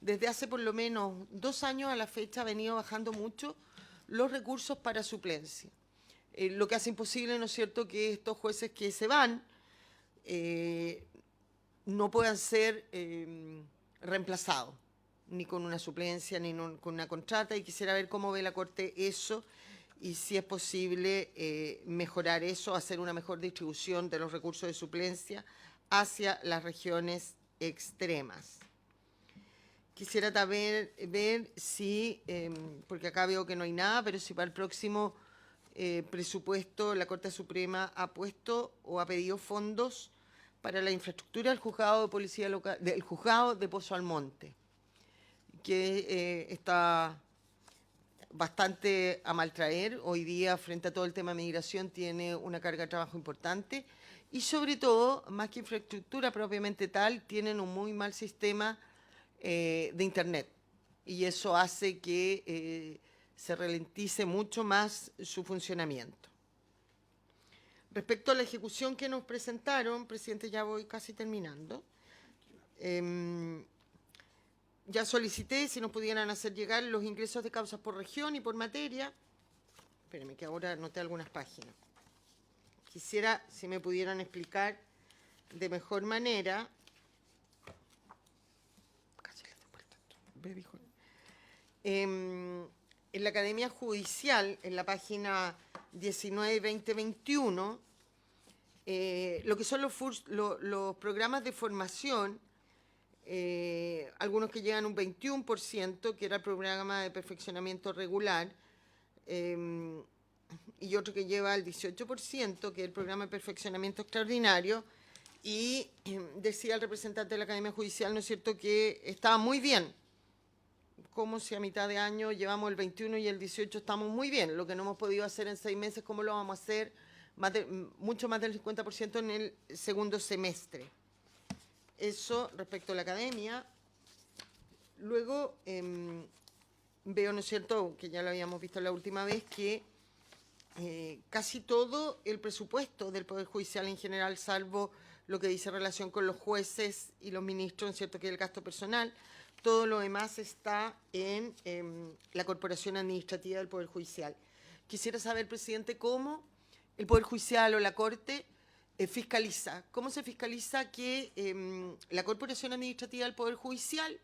desde hace por lo menos 2 años a la fecha ha venido bajando mucho los recursos para suplencia, lo que hace imposible, ¿no es cierto?, que estos jueces que se van no puedan ser reemplazados, ni con una suplencia, ni con una contrata, y quisiera ver cómo ve la Corte eso y si es posible mejorar eso, hacer una mejor distribución de los recursos de suplencia hacia las regiones extremas. Quisiera también ver si, porque acá veo que no hay nada, pero si para el próximo presupuesto la Corte Suprema ha puesto o ha pedido fondos para la infraestructura del juzgado de policía local, del juzgado de Pozo Almonte, que está bastante a maltraer. Hoy día, frente a todo el tema de migración, tiene una carga de trabajo importante y, sobre todo, más que infraestructura propiamente tal, tienen un muy mal sistema de Internet. Y eso hace que se ralentice mucho más su funcionamiento. Respecto a la ejecución que nos presentaron, presidente, ya voy casi terminando. Ya solicité si nos pudieran hacer llegar los ingresos de causas por región y por materia. Espérenme, que ahora anoté algunas páginas. Quisiera si me pudieran explicar de mejor manera. Casi le doy vuelta esto. En la Academia Judicial, en la página 19, 20, 21, lo que son los programas de formación, algunos que llegan a un 21%, que era el programa de perfeccionamiento regular, y otro que lleva al 18%, que es el programa de perfeccionamiento extraordinario, y decía el representante de la Academia Judicial, ¿no es cierto?, que estaba muy bien, como si a mitad de año llevamos el 21 y el 18 estamos muy bien, lo que no hemos podido hacer en 6 meses, ¿cómo lo vamos a hacer? Mucho más del 50% en el segundo semestre. Eso respecto a la academia. Luego veo, ¿no es cierto?, que ya lo habíamos visto la última vez, que casi todo el presupuesto del Poder Judicial en general, salvo lo que dice relación con los jueces y los ministros, ¿no es cierto?, que es el gasto personal, todo lo demás está en la Corporación Administrativa del Poder Judicial. Quisiera saber, presidente, cómo el Poder Judicial o la Corte fiscaliza. ¿Cómo se fiscaliza que la Corporación Administrativa del Poder Judicial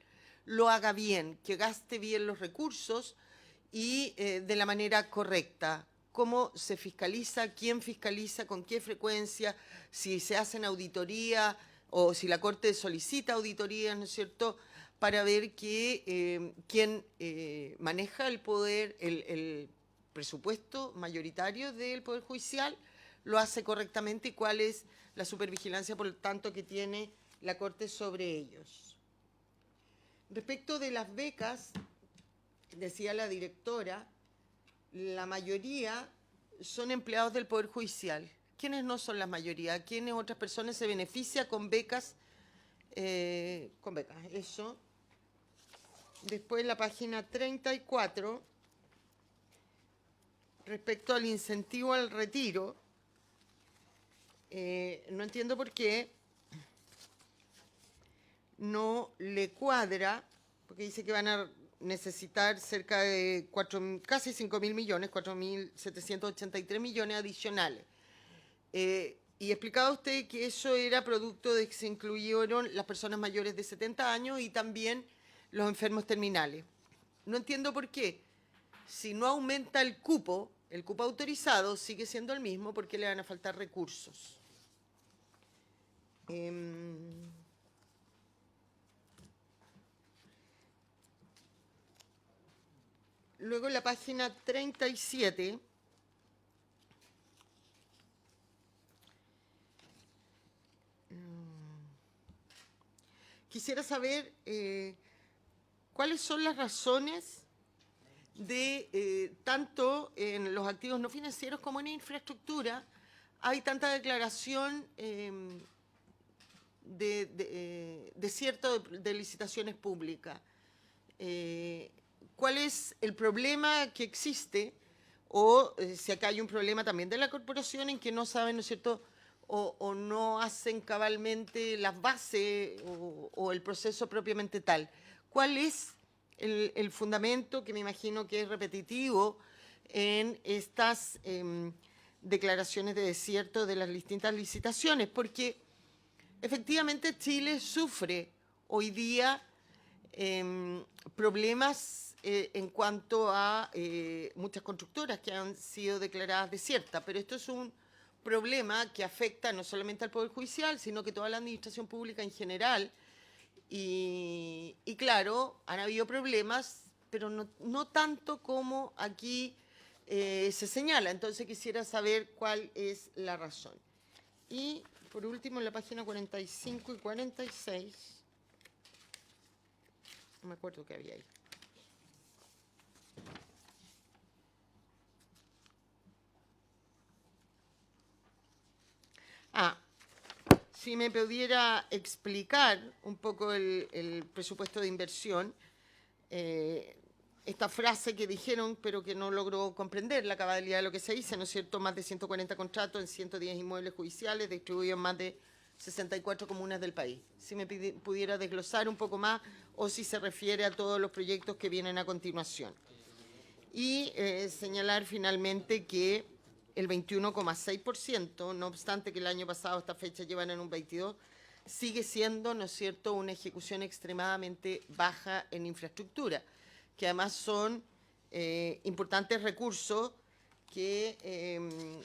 lo haga bien, que gaste bien los recursos y de la manera correcta? ¿Cómo se fiscaliza? ¿Quién fiscaliza? ¿Con qué frecuencia? Si se hacen auditoría o si la Corte solicita auditorías, ¿no es cierto?, para ver que quién maneja el poder, el presupuesto mayoritario del Poder Judicial, lo hace correctamente y cuál es la supervigilancia, por lo tanto, que tiene la Corte sobre ellos. Respecto de las becas, decía la directora, la mayoría son empleados del Poder Judicial. ¿Quiénes no son la mayoría? ¿Quiénes otras personas se benefician con becas? Eso. Después la página 34, respecto al incentivo al retiro, no entiendo por qué no le cuadra, porque dice que van a necesitar cerca de casi 5.000 millones, 4.783 millones adicionales. Y explicaba usted que eso era producto de que se incluyeron las personas mayores de 70 años y también los enfermos terminales. No entiendo por qué. Si no aumenta el cupo autorizado sigue siendo el mismo, porque le van a faltar recursos. Luego en la página 37, quisiera saber cuáles son las razones de tanto en los activos no financieros como en infraestructura hay tanta declaración de desierto de licitaciones públicas. ¿Cuál es el problema que existe? O si acá hay un problema también de la corporación en que no saben, ¿no es cierto?, o no hacen cabalmente las bases o el proceso propiamente tal. ¿Cuál es el fundamento, que me imagino que es repetitivo, en estas declaraciones de desierto de las distintas licitaciones? Porque efectivamente Chile sufre hoy día problemas en cuanto a muchas constructoras que han sido declaradas desiertas, pero esto es un problema que afecta no solamente al Poder Judicial, sino que toda la administración pública en general. Y claro, han habido problemas, pero no tanto como aquí se señala. Entonces quisiera saber cuál es la razón. Y por último, en la página 45 y 46, no me acuerdo qué había ahí. Si me pudiera explicar un poco el presupuesto de inversión, esta frase que dijeron, pero que no logró comprender la cabalidad de lo que se dice, ¿no es cierto? Más de 140 contratos en 110 inmuebles judiciales distribuidos en más de 64 comunas del país. Si me pudiera desglosar un poco más, o si se refiere a todos los proyectos que vienen a continuación. Y señalar finalmente que el 21,6%, no obstante que el año pasado esta fecha llevan en un 22%, sigue siendo, ¿no es cierto?, una ejecución extremadamente baja en infraestructura, que además son importantes recursos que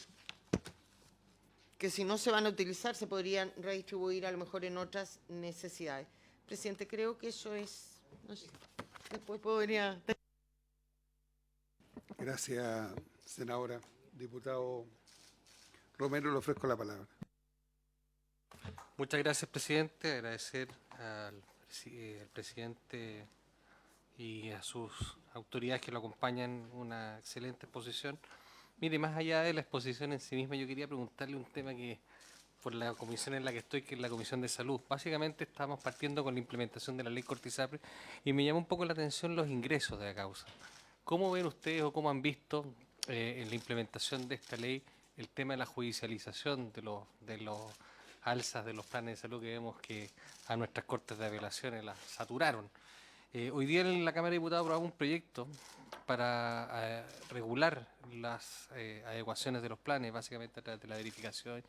si no se van a utilizar se podrían redistribuir a lo mejor en otras necesidades. Presidente, creo que eso es... No sé, después podría... Gracias, senadora. Diputado Romero, le ofrezco la palabra. Muchas gracias, presidente. Agradecer al presidente y a sus autoridades que lo acompañan en una excelente exposición. Mire, más allá de la exposición en sí misma, yo quería preguntarle un tema que, por la comisión en la que estoy, que es la Comisión de Salud. Básicamente estamos partiendo con la implementación de la ley Corte-ISAPRE y me llama un poco la atención los ingresos de la causa. ¿Cómo ven ustedes o cómo han visto en la implementación de esta ley el tema de la judicialización de los alzas de los planes de salud que vemos que a nuestras cortes de apelaciones las saturaron? Hoy día en la Cámara de Diputados aprobamos un proyecto para regular las adecuaciones de los planes, básicamente a través de la verificación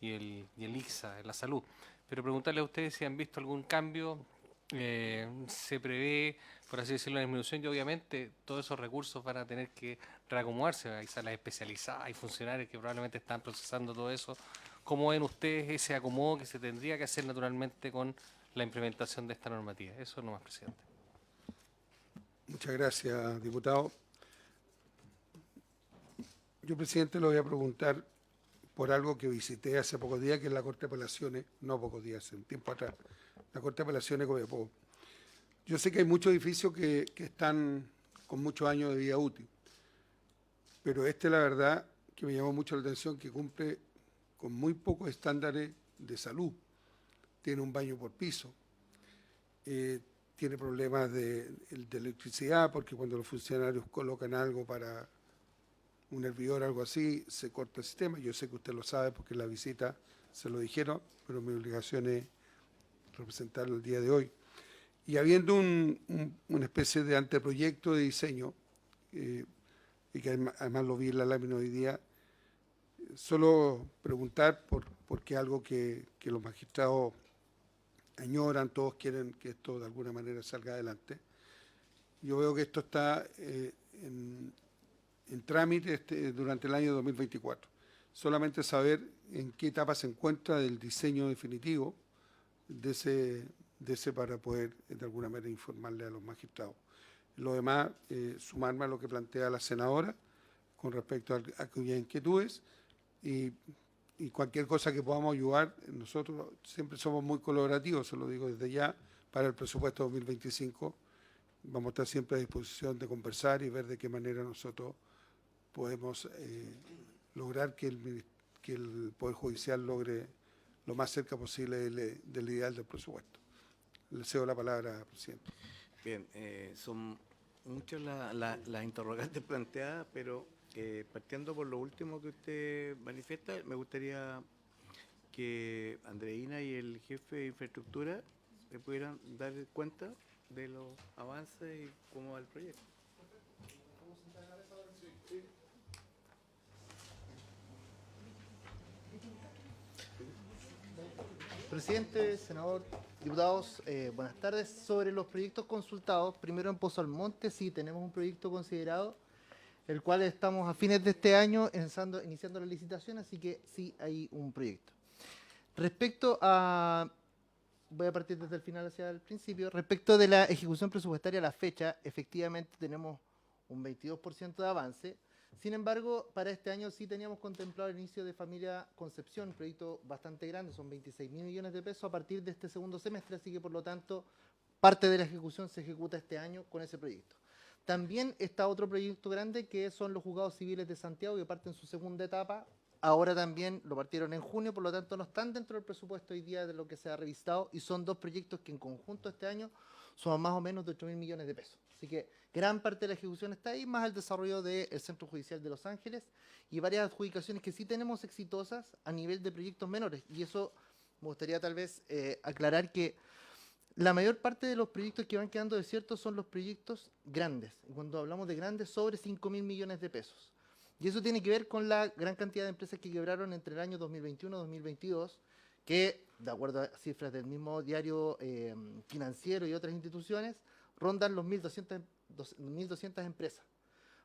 y el ICSA en la salud. Pero preguntarle a ustedes si han visto algún cambio. Se prevé, por así decirlo, una disminución y obviamente todos esos recursos van a tener que reacomodarse. Hay salas especializadas, hay funcionarios que probablemente están procesando todo eso. ¿Cómo ven ustedes ese acomodo que se tendría que hacer naturalmente con la implementación de esta normativa? Eso nomás, presidente. Muchas gracias, diputado. Yo, presidente, le voy a preguntar por algo que visité hace pocos días, que es la Corte de Apelaciones, no pocos días, hace un tiempo atrás, la Corte de Apelaciones de Copiapó. Yo sé que hay muchos edificios que están con muchos años de vida útil, pero la verdad, que me llamó mucho la atención, que cumple con muy pocos estándares de salud. Tiene un baño por piso, tiene problemas de electricidad, porque cuando los funcionarios colocan algo para un hervidor o algo así, se corta el sistema. Yo sé que usted lo sabe porque en la visita se lo dijeron, pero mi obligación es representarlo el día de hoy. Y habiendo una especie de anteproyecto de diseño, y que además lo vi en la lámina hoy día, solo preguntar, porque es algo que los magistrados añoran, todos quieren que esto de alguna manera salga adelante. Yo veo que esto está en trámite durante el año 2024. Solamente saber en qué etapa se encuentra del diseño definitivo de ese para poder de alguna manera informarle a los magistrados. Lo demás, sumarme a lo que plantea la senadora con respecto a aquellas inquietudes y cualquier cosa que podamos ayudar. Nosotros siempre somos muy colaborativos, se lo digo desde ya, para el presupuesto 2025. Vamos a estar siempre a disposición de conversar y ver de qué manera nosotros podemos lograr que el Poder Judicial logre lo más cerca posible del ideal del presupuesto. Le cedo la palabra, presidente. Bien, son muchas las interrogantes planteadas, pero partiendo por lo último que usted manifiesta, me gustaría que Andreina y el jefe de infraestructura me pudieran dar cuenta de los avances y cómo va el proyecto. Presidente, senador, diputados, buenas tardes. Sobre los proyectos consultados, primero en Pozo Almonte, sí, tenemos un proyecto considerado, el cual estamos a fines de este año iniciando la licitación, así que sí hay un proyecto. Respecto a, voy a partir desde el final hacia el principio, respecto de la ejecución presupuestaria a la fecha, efectivamente tenemos un 22% de avance. Sin embargo, para este año sí teníamos contemplado el inicio de Familia Concepción, un proyecto bastante grande, son 26.000 millones de pesos a partir de este segundo semestre, así que por lo tanto parte de la ejecución se ejecuta este año con ese proyecto. También está otro proyecto grande que son los juzgados civiles de Santiago, que parten su segunda etapa. Ahora también lo partieron en junio, por lo tanto no están dentro del presupuesto hoy día de lo que se ha revisado y son dos proyectos que en conjunto este año suman más o menos de 8.000 millones de pesos. Así que gran parte de la ejecución está ahí, más el desarrollo del Centro Judicial de Los Ángeles y varias adjudicaciones que sí tenemos exitosas a nivel de proyectos menores. Y eso me gustaría tal vez aclarar que la mayor parte de los proyectos que van quedando desiertos son los proyectos grandes. Y cuando hablamos de grandes, sobre 5.000 millones de pesos. Y eso tiene que ver con la gran cantidad de empresas que quebraron entre el año 2021 y 2022, que, de acuerdo a cifras del mismo diario financiero y otras instituciones, rondan los 1.200 empresas.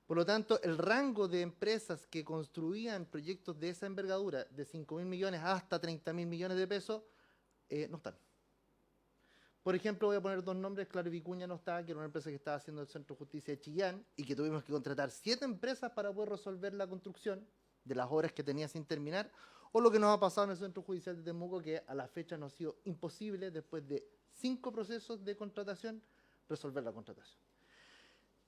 Por lo tanto, el rango de empresas que construían proyectos de esa envergadura, de 5.000 millones hasta 30.000 millones de pesos, no están. Por ejemplo, voy a poner dos nombres. Claro Vicuña no está, que era una empresa que estaba haciendo el Centro de Justicia de Chillán y que tuvimos que contratar 7 empresas para poder resolver la construcción de las obras que tenía sin terminar, o lo que nos ha pasado en el Centro Judicial de Temuco, que a la fecha nos ha sido imposible, después de 5 procesos de contratación, resolver la contratación.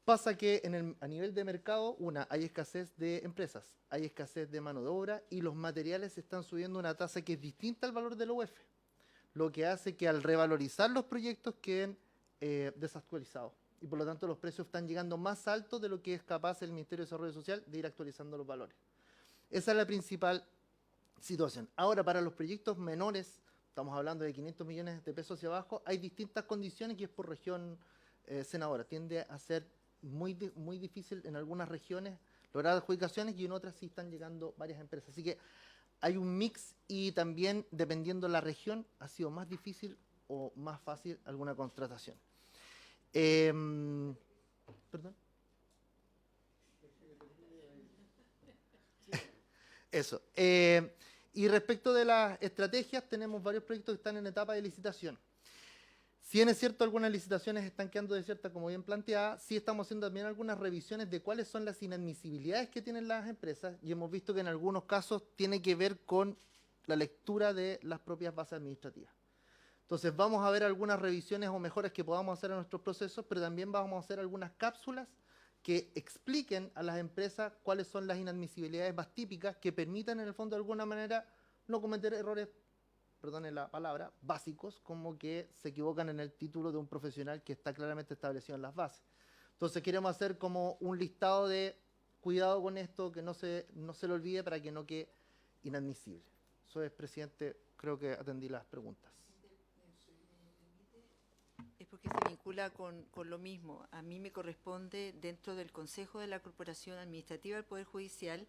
Pasa que a nivel de mercado, hay escasez de empresas, hay escasez de mano de obra y los materiales están subiendo a una tasa que es distinta al valor de la UF, lo que hace que al revalorizar los proyectos queden desactualizados. Y por lo tanto los precios están llegando más altos de lo que es capaz el Ministerio de Desarrollo Social de ir actualizando los valores. Esa es la principal situación. Ahora, para los proyectos menores, estamos hablando de 500 millones de pesos hacia abajo, hay distintas condiciones y es por región, senadora. Tiende a ser muy difícil en algunas regiones lograr adjudicaciones y en otras sí están llegando varias empresas. Así que hay un mix y también, dependiendo de la región, ha sido más difícil o más fácil alguna contratación. ¿Perdón? Eso. Y respecto de las estrategias, tenemos varios proyectos que están en etapa de licitación. Si bien es cierto, algunas licitaciones están quedando desiertas, como bien planteada, sí estamos haciendo también algunas revisiones de cuáles son las inadmisibilidades que tienen las empresas y hemos visto que en algunos casos tiene que ver con la lectura de las propias bases administrativas. Entonces vamos a ver algunas revisiones o mejoras que podamos hacer a nuestros procesos, pero también vamos a hacer algunas cápsulas que expliquen a las empresas cuáles son las inadmisibilidades más típicas que permitan en el fondo de alguna manera no cometer errores, perdonen la palabra, básicos, como que se equivocan en el título de un profesional que está claramente establecido en las bases. Entonces queremos hacer como un listado de cuidado con esto, que no se le olvide para que no quede inadmisible. Eso es, presidente, creo que atendí las preguntas. Es porque se vincula con lo mismo. A mí me corresponde, dentro del Consejo de la Corporación Administrativa del Poder Judicial,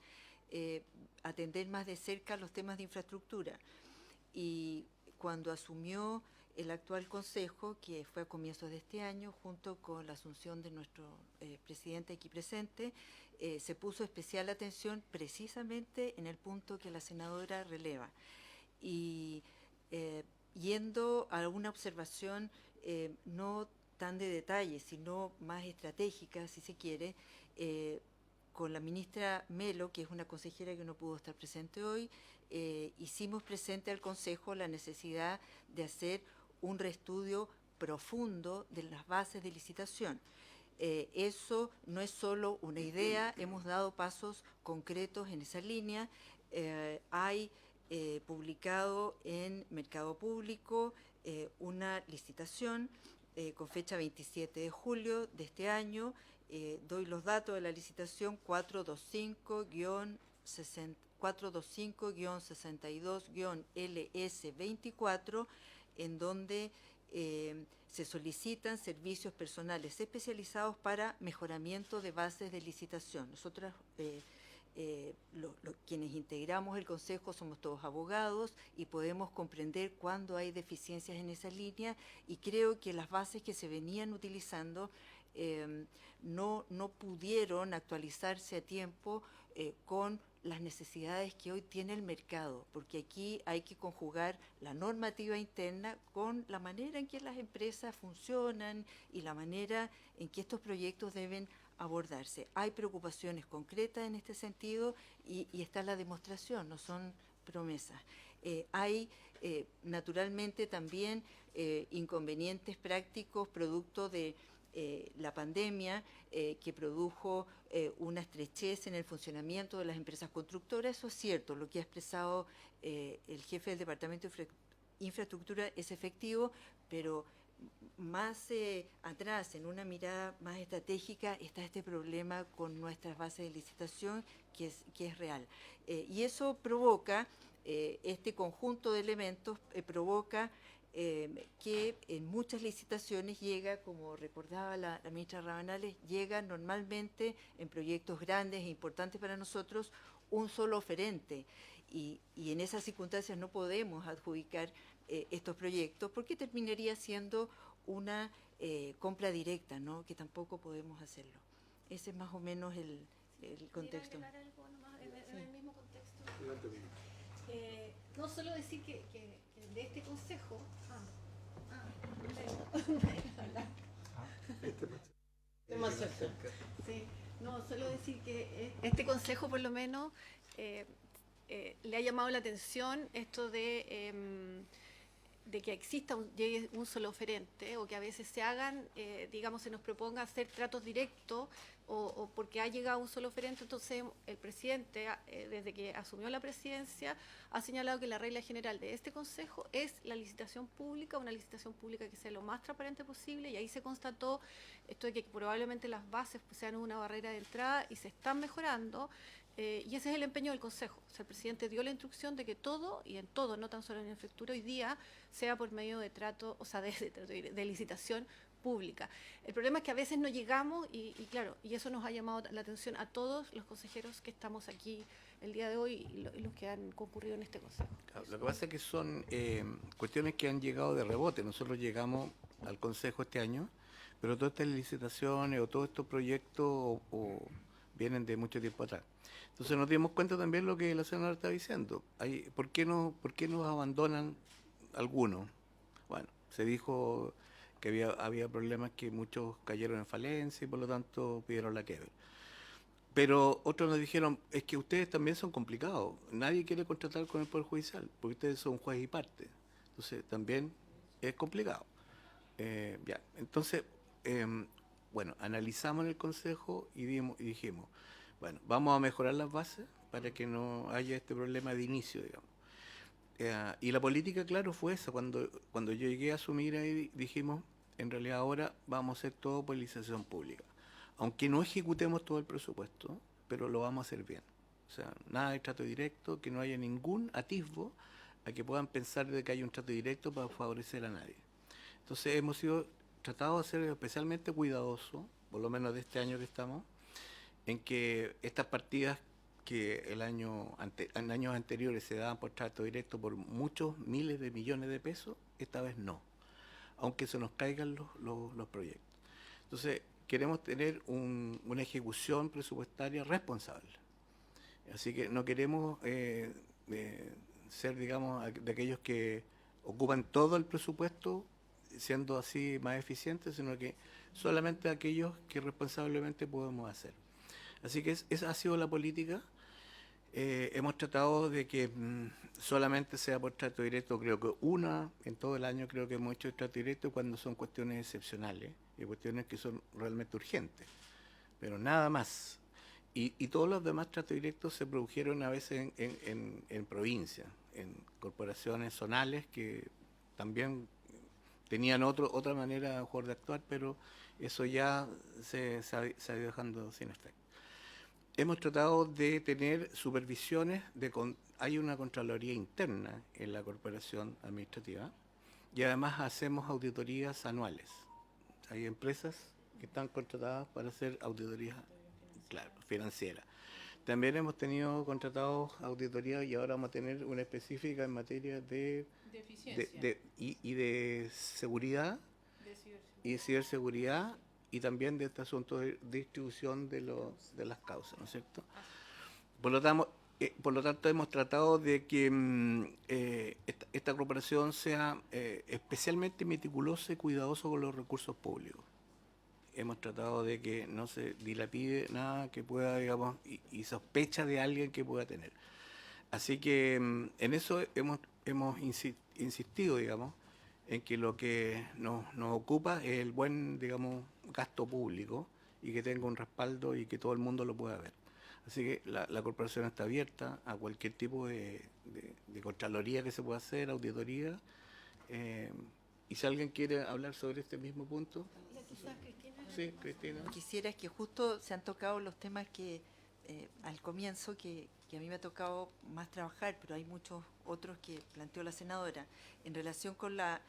atender más de cerca los temas de infraestructura. Y cuando asumió el actual Consejo, que fue a comienzos de este año, junto con la asunción de nuestro presidente aquí presente, se puso especial atención precisamente en el punto que la senadora releva. Y yendo a una observación no tan de detalle, sino más estratégica, si se quiere, con la ministra Melo, que es una consejera que no pudo estar presente hoy, hicimos presente al Consejo la necesidad de hacer un reestudio profundo de las bases de licitación. Eso no es solo una idea, hemos dado pasos concretos en esa línea. Hay publicado en Mercado Público una licitación con fecha 27 de julio de este año. Doy los datos de la licitación 425-62-LS24, en donde se solicitan servicios personales especializados para mejoramiento de bases de licitación. Nosotros, quienes integramos el Consejo, somos todos abogados y podemos comprender cuándo hay deficiencias en esa línea, y creo que las bases que se venían utilizando no pudieron actualizarse a tiempo con las necesidades que hoy tiene el mercado, porque aquí hay que conjugar la normativa interna con la manera en que las empresas funcionan y la manera en que estos proyectos deben abordarse. Hay preocupaciones concretas en este sentido y está la demostración, no son promesas. Hay naturalmente también inconvenientes prácticos producto de la pandemia que produjo una estrechez en el funcionamiento de las empresas constructoras. Eso es cierto, lo que ha expresado el jefe del Departamento de Infraestructura es efectivo, pero más atrás, en una mirada más estratégica, está este problema con nuestras bases de licitación que es real. Y eso provoca, este conjunto de elementos provoca que en muchas licitaciones llega, como recordaba la ministra Rabanales, llega normalmente en proyectos grandes e importantes para nosotros un solo oferente, y en esas circunstancias no podemos adjudicar estos proyectos porque terminaría siendo una compra directa, ¿no? Que tampoco podemos hacerlo. Ese es más o menos el contexto. ¿Pudiera agregar algo nomás en el mismo contexto? No solo decir que de este consejo... Sí, no, solo decir que este consejo por lo menos le ha llamado la atención esto de que exista llegue un solo oferente, o que a veces se hagan, digamos, se nos proponga hacer tratos directos o porque ha llegado un solo oferente. Entonces el presidente, desde que asumió la presidencia, ha señalado que la regla general de este consejo es la licitación pública, una licitación pública que sea lo más transparente posible, y ahí se constató esto de que probablemente las bases sean una barrera de entrada y se están mejorando. Y ese es el empeño del Consejo. O sea, el presidente dio la instrucción de que todo, y en todo, no tan solo en infraestructura, hoy día sea por medio de trato, o sea, de licitación pública. El problema es que a veces no llegamos y claro, y eso nos ha llamado la atención a todos los consejeros que estamos aquí el día de hoy y los que han concurrido en este Consejo. Claro, lo que pasa es que son cuestiones que han llegado de rebote. Nosotros llegamos al Consejo este año, pero todas estas licitaciones o todos estos proyectos vienen de mucho tiempo atrás. Entonces nos dimos cuenta también lo que la senadora está diciendo. ¿Por qué nos abandonan algunos? Bueno, se dijo que había problemas, que muchos cayeron en falencia y por lo tanto pidieron la quiebra. Pero otros nos dijeron, es que ustedes también son complicados. Nadie quiere contratar con el Poder Judicial, porque ustedes son juez y parte. Entonces también es complicado. Ya, entonces, bueno, analizamos en el Consejo y dijimos, bueno, vamos a mejorar las bases para que no haya este problema de inicio, digamos. Y la política, claro, fue esa. Cuando yo llegué a asumir ahí, dijimos, en realidad ahora vamos a hacer todo por licitación pública. Aunque no ejecutemos todo el presupuesto, pero lo vamos a hacer bien. O sea, nada de trato directo, que no haya ningún atisbo a que puedan pensar de que hay un trato directo para favorecer a nadie. Entonces hemos tratado de ser especialmente cuidadosos, por lo menos de este año que estamos, en que estas partidas que en años anteriores se daban por trato directo por muchos miles de millones de pesos, esta vez no, aunque se nos caigan los proyectos. Entonces, queremos tener una ejecución presupuestaria responsable. Así que no queremos ser, digamos, de aquellos que ocupan todo el presupuesto siendo así más eficientes, sino que solamente aquellos que responsablemente podemos hacer. Así que esa ha sido la política. Hemos tratado de que solamente sea por trato directo. Creo que en todo el año creo que hemos hecho trato directo cuando son cuestiones excepcionales y cuestiones que son realmente urgentes, pero nada más. Y todos los demás tratos directos se produjeron a veces en provincia, en corporaciones zonales que también tenían otra manera a lo mejor de actuar, pero eso ya se ha ido dejando sin efecto. Hemos tratado de tener supervisiones, hay una Contraloría interna en la corporación administrativa y además hacemos auditorías anuales. Hay empresas que están contratadas para hacer auditorías, claro, financieras. También hemos tenido contratados auditorías y ahora vamos a tener una específica en materia de eficiencia. y de seguridad y de ciberseguridad y también de este asunto de distribución de las causas, ¿no es cierto? Por lo tanto, hemos tratado de que esta corporación sea especialmente meticulosa y cuidadosa con los recursos públicos. Hemos tratado de que no se dilapide nada que pueda, digamos, y sospecha de alguien que pueda tener. Así que en eso hemos insistido, digamos, en que lo que nos ocupa es el buen, digamos, gasto público y que tenga un respaldo y que todo el mundo lo pueda ver. Así que la corporación está abierta a cualquier tipo de contraloría que se pueda hacer, auditoría. Y si alguien quiere hablar sobre este mismo punto. Sí, Cristina. Quisiera que justo se han tocado los temas que al comienzo que a mí me ha tocado más trabajar, pero hay muchos otros que planteó la senadora. En relación con la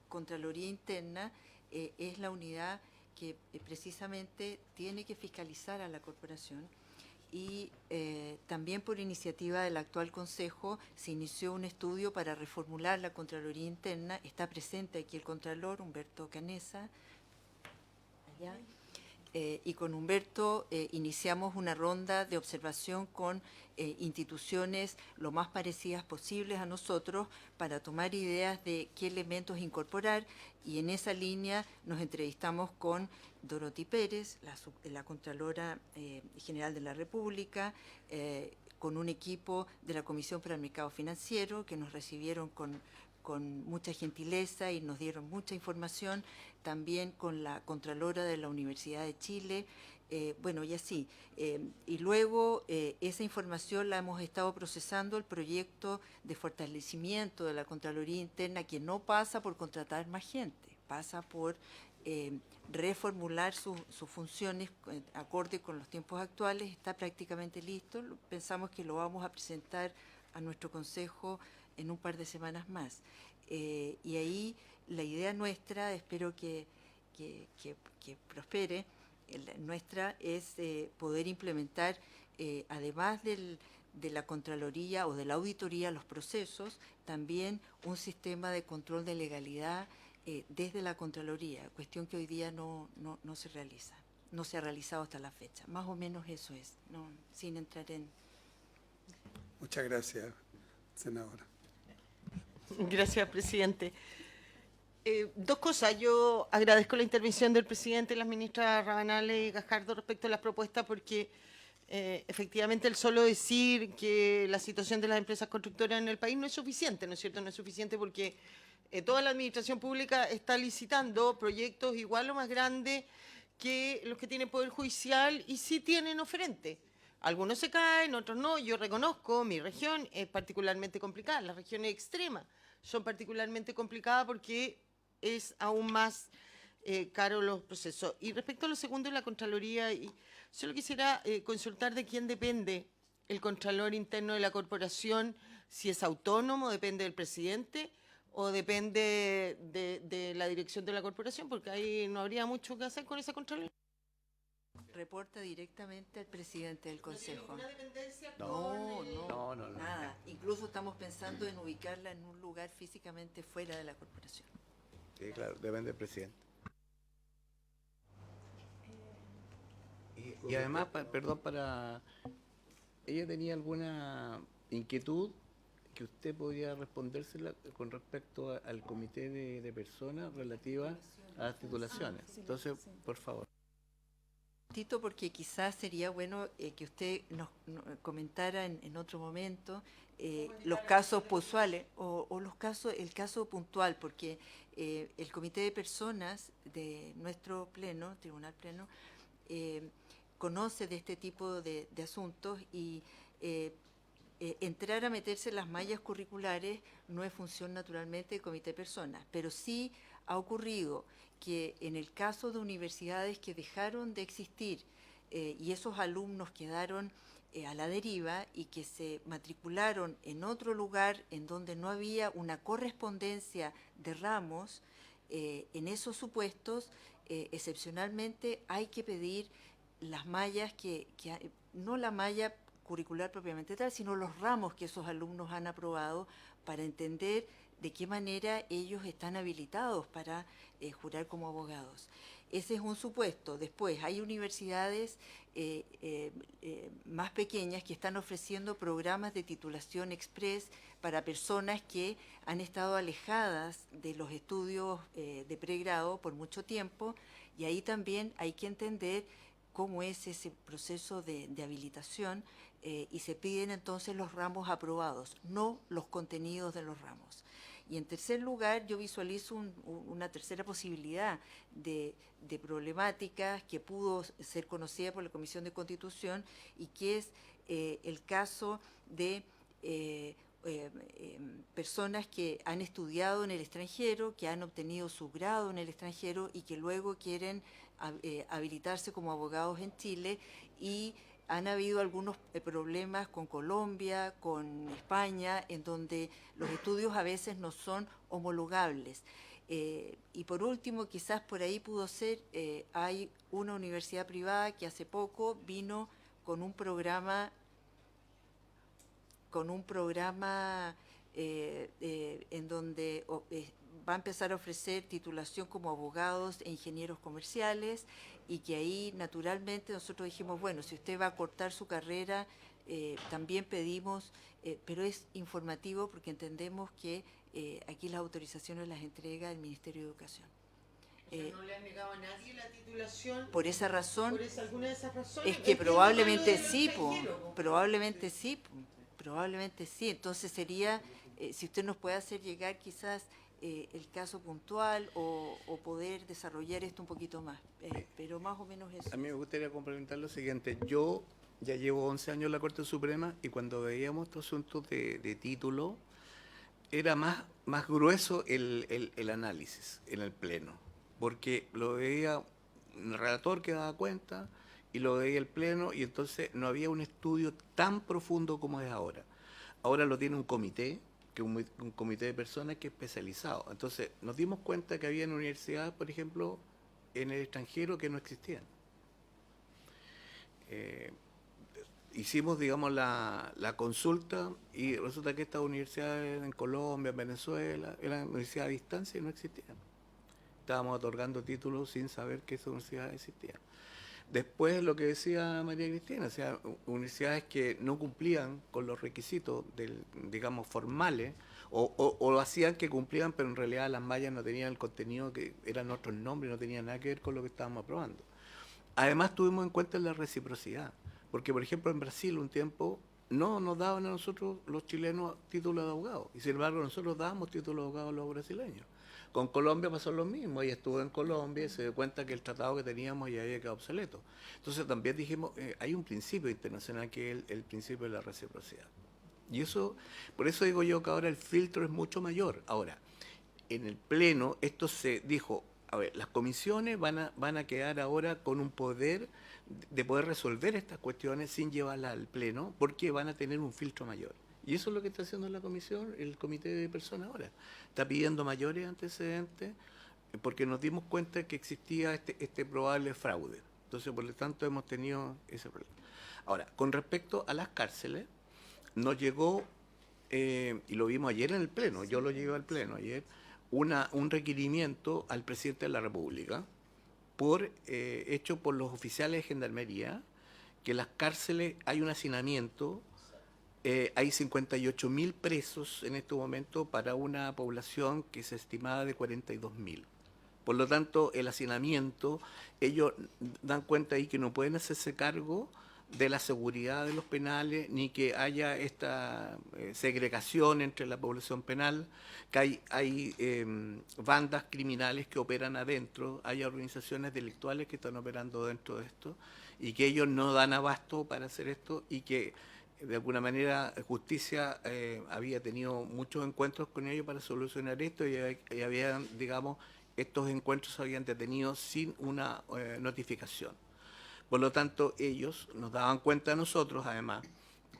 Contraloría Interna, es la unidad que precisamente tiene que fiscalizar a la corporación y también por iniciativa del actual Consejo se inició un estudio para reformular la Contraloría Interna. Está presente aquí el Contralor, Humberto Canesa, allá. Y con Humberto iniciamos una ronda de observación con instituciones lo más parecidas posibles a nosotros para tomar ideas de qué elementos incorporar, y en esa línea nos entrevistamos con Dorothy Pérez, la Contralora General de la República, con un equipo de la Comisión para el Mercado Financiero que nos recibieron con mucha gentileza y nos dieron mucha información, también con la Contralora de la Universidad de Chile, bueno, y así. Y luego esa información la hemos estado procesando, el proyecto de fortalecimiento de la Contraloría Interna, que no pasa por contratar más gente, pasa por reformular sus funciones acorde con los tiempos actuales. Está prácticamente listo, pensamos que lo vamos a presentar a nuestro Consejo en un par de semanas más. Y ahí la idea nuestra, espero que prospere, nuestra es poder implementar, además de la Contraloría o de la auditoría, los procesos, también un sistema de control de legalidad desde la Contraloría, cuestión que hoy día no se realiza, no se ha realizado hasta la fecha. Más o menos eso es, no, sin entrar en... Muchas gracias, senadora. Gracias, presidente. Dos cosas. Yo agradezco la intervención del presidente y las ministras Rabanales y Gajardo respecto a las propuestas, porque efectivamente el solo decir que la situación de las empresas constructoras en el país no es suficiente, ¿no es cierto? No es suficiente porque toda la administración pública está licitando proyectos igual o más grandes que los que tiene Poder Judicial y sí tienen oferente. Algunos se caen, otros no. Yo reconozco, mi región es particularmente complicada, las regiones extremas son particularmente complicadas porque es aún más caro los procesos. Y respecto a lo segundo, la Contraloría, solo quisiera consultar de quién depende el Contralor interno de la corporación, si es autónomo, depende del presidente o depende de la dirección de la corporación, porque ahí no habría mucho que hacer con esa Contraloría. Reporta directamente al presidente del Consejo. ¿Ninguna dependencia No, nada. Incluso estamos pensando en ubicarla en un lugar físicamente fuera de la corporación. Sí, claro, depende del presidente. Y además, perdón, ¿ella tenía alguna inquietud que usted podía respondérsela con respecto al comité de personas relativa a las titulaciones? Entonces, por favor. Porque quizás sería bueno que usted nos comentara en otro momento los casos puntuales o el caso puntual, porque el comité de personas de nuestro pleno, tribunal pleno, conoce de este tipo de asuntos y entrar a meterse en las mallas curriculares no es función naturalmente del comité de personas, pero sí ha ocurrido que en el caso de universidades que dejaron de existir y esos alumnos quedaron a la deriva y que se matricularon en otro lugar en donde no había una correspondencia de ramos, en esos supuestos, excepcionalmente hay que pedir las mallas no la malla curricular propiamente tal, sino los ramos que esos alumnos han aprobado para entender de qué manera ellos están habilitados para jurar como abogados. Ese es un supuesto. Después, hay universidades más pequeñas que están ofreciendo programas de titulación express para personas que han estado alejadas de los estudios de pregrado por mucho tiempo, y ahí también hay que entender cómo es ese proceso de habilitación y se piden entonces los ramos aprobados, no los contenidos de los ramos. Y en tercer lugar, yo visualizo una tercera posibilidad de problemática que pudo ser conocida por la Comisión de Constitución y que es el caso de personas que han estudiado en el extranjero, que han obtenido su grado en el extranjero y que luego quieren habilitarse como abogados en Chile, y han habido algunos problemas con Colombia, con España, en donde los estudios a veces no son homologables. Y por último, quizás por ahí pudo ser, hay una universidad privada que hace poco vino con un programa en donde va a empezar a ofrecer titulación como abogados e ingenieros comerciales, y que ahí naturalmente nosotros dijimos, bueno, si usted va a cortar su carrera, también pedimos, pero es informativo porque entendemos que aquí las autorizaciones las entrega el Ministerio de Educación. ¿No le han negado a nadie la titulación? Por esa razón, ¿Por alguna de esas razones? es que probablemente no sí, lo extranjero, probablemente sí. Entonces sería, si usted nos puede hacer llegar quizás el caso puntual o poder desarrollar esto un poquito más, pero más o menos eso. A mí me gustaría complementar lo siguiente. Yo ya llevo 11 años en la Corte Suprema y cuando veíamos estos asuntos de título, era más grueso el análisis en el Pleno, porque lo veía un relator que daba cuenta y lo veía el Pleno, y entonces no había un estudio tan profundo como es ahora. Ahora lo tiene un comité, que un comité de personas que es especializado. Entonces nos dimos cuenta que había universidades, por ejemplo, en el extranjero que no existían. Hicimos, digamos, la consulta y resulta que estas universidades en Colombia, en Venezuela, eran universidades a distancia y no existían. Estábamos otorgando títulos sin saber que esas universidades existían. Después, lo que decía María Cristina, o sea, universidades que no cumplían con los requisitos, digamos, formales, o lo hacían que cumplían, pero en realidad las mallas no tenían el contenido, que eran otros nombres, no tenían nada que ver con lo que estábamos aprobando. Además, tuvimos en cuenta la reciprocidad, porque, por ejemplo, en Brasil un tiempo no nos daban a nosotros, los chilenos, títulos de abogado, y sin embargo nosotros dábamos títulos de abogado a los brasileños. Con Colombia pasó lo mismo, ella estuvo en Colombia y se dio cuenta que el tratado que teníamos ya había quedado obsoleto. Entonces también dijimos, hay un principio internacional que es el principio de la reciprocidad. Y eso, por eso digo yo que ahora el filtro es mucho mayor. Ahora, en el Pleno esto se dijo, a ver, las comisiones van a quedar ahora con un poder de poder resolver estas cuestiones sin llevarlas al Pleno, porque van a tener un filtro mayor. Y eso es lo que está haciendo la comisión, el comité de personas ahora. Está pidiendo mayores antecedentes porque nos dimos cuenta que existía este probable fraude. Entonces, por lo tanto, hemos tenido ese problema. Ahora, con respecto a las cárceles, nos llegó, y lo vimos ayer en el Pleno, yo lo llevé al Pleno ayer, un requerimiento al presidente de la República hecho por los oficiales de Gendarmería, que en las cárceles hay un hacinamiento. Hay 58.000 presos en este momento para una población que se estimaba de 42.000. Por lo tanto, el hacinamiento, ellos dan cuenta ahí que no pueden hacerse cargo de la seguridad de los penales, ni que haya esta segregación entre la población penal, que hay bandas criminales que operan adentro, hay organizaciones delictuales que están operando dentro de esto, y que ellos no dan abasto para hacer esto, y que de alguna manera Justicia había tenido muchos encuentros con ellos para solucionar esto y habían, digamos, estos encuentros se habían detenido sin una notificación. Por lo tanto, ellos nos daban cuenta a nosotros, además,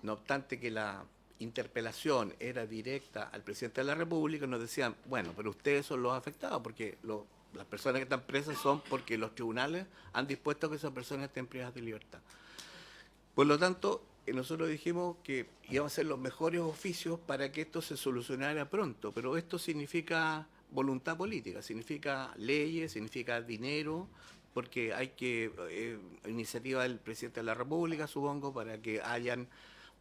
no obstante que la interpelación era directa al presidente de la República, nos decían, bueno, pero ustedes son los afectados, porque las personas que están presas son porque los tribunales han dispuesto que esas personas estén privadas de libertad. Por lo tanto, nosotros dijimos que íbamos a hacer los mejores oficios para que esto se solucionara pronto, pero esto significa voluntad política, significa leyes, significa dinero, porque hay que, iniciativa del presidente de la República, supongo, para que hayan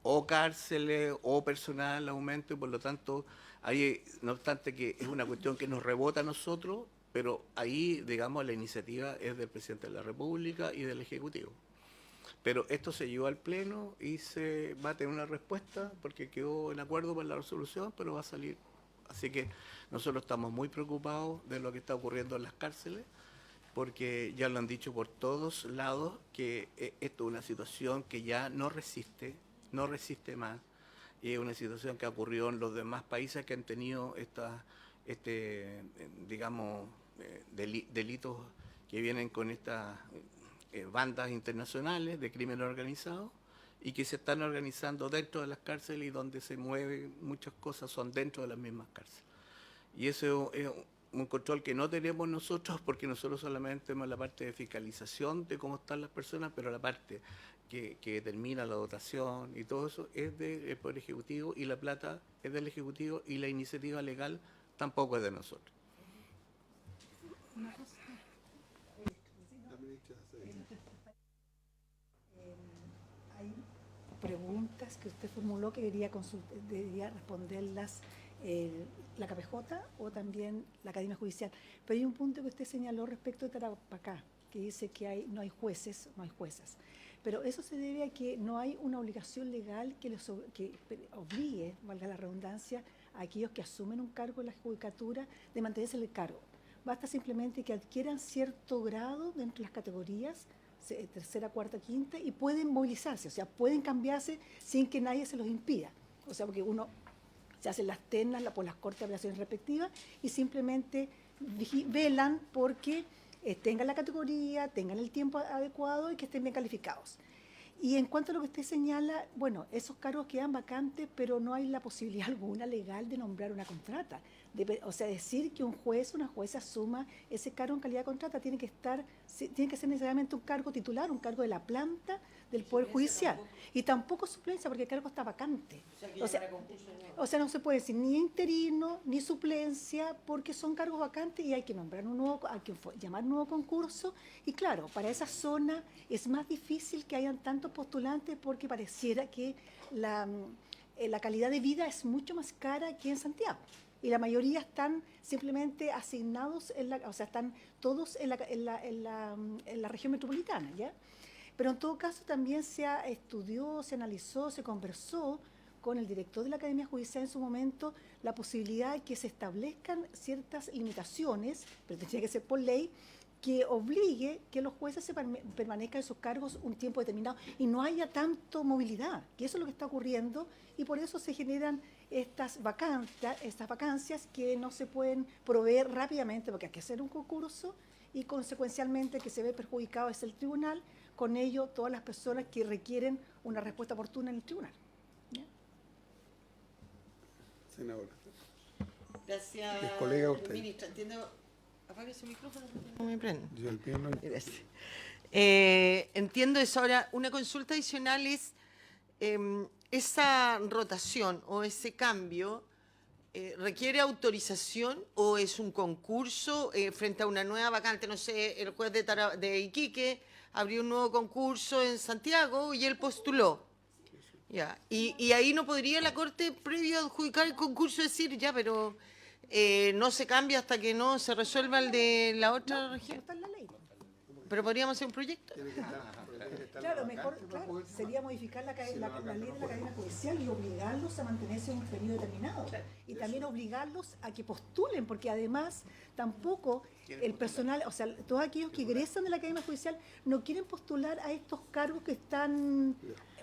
o cárceles o personal aumento, y por lo tanto, hay, no obstante que es una cuestión que nos rebota a nosotros, pero ahí, digamos, la iniciativa es del presidente de la República y del Ejecutivo. Pero esto se llevó al Pleno y se va a tener una respuesta porque quedó en acuerdo con la resolución, pero va a salir. Así que nosotros estamos muy preocupados de lo que está ocurriendo en las cárceles, porque ya lo han dicho por todos lados que esto es una situación que ya no resiste más. Y es una situación que ocurrió en los demás países que han tenido digamos, delitos que vienen con estas bandas internacionales de crimen organizado y que se están organizando dentro de las cárceles y donde se mueven muchas cosas son dentro de las mismas cárceles. Y eso es un control que no tenemos nosotros porque nosotros solamente tenemos la parte de fiscalización de cómo están las personas, pero la parte que determina la dotación y todo eso es del Poder Ejecutivo y la plata es del Ejecutivo y la iniciativa legal tampoco es de nosotros. Hay preguntas que usted formuló que debería responderlas la KPJ o también la Academia Judicial. Pero hay un punto que usted señaló respecto de Tarapacá, que dice que no hay jueces, no hay juezas. Pero eso se debe a que no hay una obligación legal que obligue, valga la redundancia, a aquellos que asumen un cargo en la judicatura de mantenerse en el cargo. Basta simplemente que adquieran cierto grado dentro de las categorías, tercera, cuarta, quinta, y pueden movilizarse, o sea, pueden cambiarse sin que nadie se los impida. O sea, porque uno se hacen las ternas por las cortes de apelaciones respectivas y simplemente velan porque tengan la categoría, tengan el tiempo adecuado y que estén bien calificados. Y en cuanto a lo que usted señala, bueno, esos cargos quedan vacantes, pero no hay la posibilidad alguna legal de nombrar una contrata. O sea, decir que un juez o una jueza asuma ese cargo en calidad de contrata tiene que ser necesariamente un cargo titular, un cargo de la planta del Poder Judicial. Y tampoco suplencia, porque el cargo está vacante. O sea, no se puede decir ni interino, ni suplencia, porque son cargos vacantes y hay que nombrar hay que llamar un nuevo concurso. Y claro, para esa zona es más difícil que hayan tantos postulantes porque pareciera que la calidad de vida es mucho más cara que en Santiago. Y la mayoría están simplemente asignados, están todos en la región metropolitana, ¿ya? Pero en todo caso también se estudió, se analizó, se conversó con el director de la Academia Judicial en su momento la posibilidad de que se establezcan ciertas limitaciones, pero tendría que ser por ley, que obligue que los jueces permanezcan en sus cargos un tiempo determinado y no haya tanto movilidad, que eso es lo que está ocurriendo y por eso se generan estas vacancias que no se pueden proveer rápidamente porque hay que hacer un concurso y consecuencialmente el que se ve perjudicado es el tribunal, con ello todas las personas que requieren una respuesta oportuna en el tribunal. ¿Ya? Senadora. Gracias, colega usted. ministra. Entiendo. Apague su micrófono. No me prende. Yo el pie no- Gracias. Entiendo eso. Ahora, una consulta adicional es esa rotación o ese cambio ¿requiere autorización o es un concurso frente a una nueva vacante? No sé, el juez de Iquique abrió un nuevo concurso en Santiago y él postuló. Ya. Y ahí no podría la Corte, previo a adjudicar el concurso, decir, ya, pero no se cambia hasta que no se resuelva el de la otra región. Está en la ley. pero podríamos hacer un proyecto. Tiene que estar Claro, la mejor vacante para claro, poder- sería modificar la Si la vacante ley no de la puede. cadena judicial y obligarlos a mantenerse en un periodo determinado. Y también obligarlos a que postulen, porque además tampoco el personal, o sea, todos aquellos que egresan de la cadena judicial no quieren postular a estos cargos que están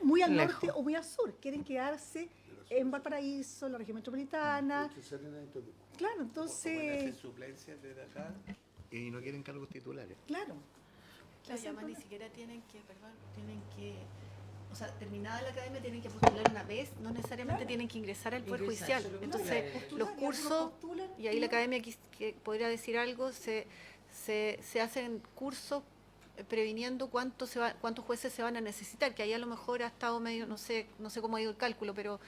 muy al Lejos. norte o muy al sur, quieren quedarse en Valparaíso, en la región metropolitana. Mucho Serena y Temuco. Claro, Pueden entonces, hacer suplencias desde acá y no quieren cargos titulares. claro. Claro, y además ni siquiera tienen que, o sea, terminada la academia tienen que postular una vez, no necesariamente tienen que ingresar al Poder Judicial. Entonces, los cursos, y ahí la academia que podría decir algo, se hacen cursos previniendo cuántos jueces se van a necesitar, que ahí a lo mejor ha estado medio, no sé cómo ha ido el cálculo, pero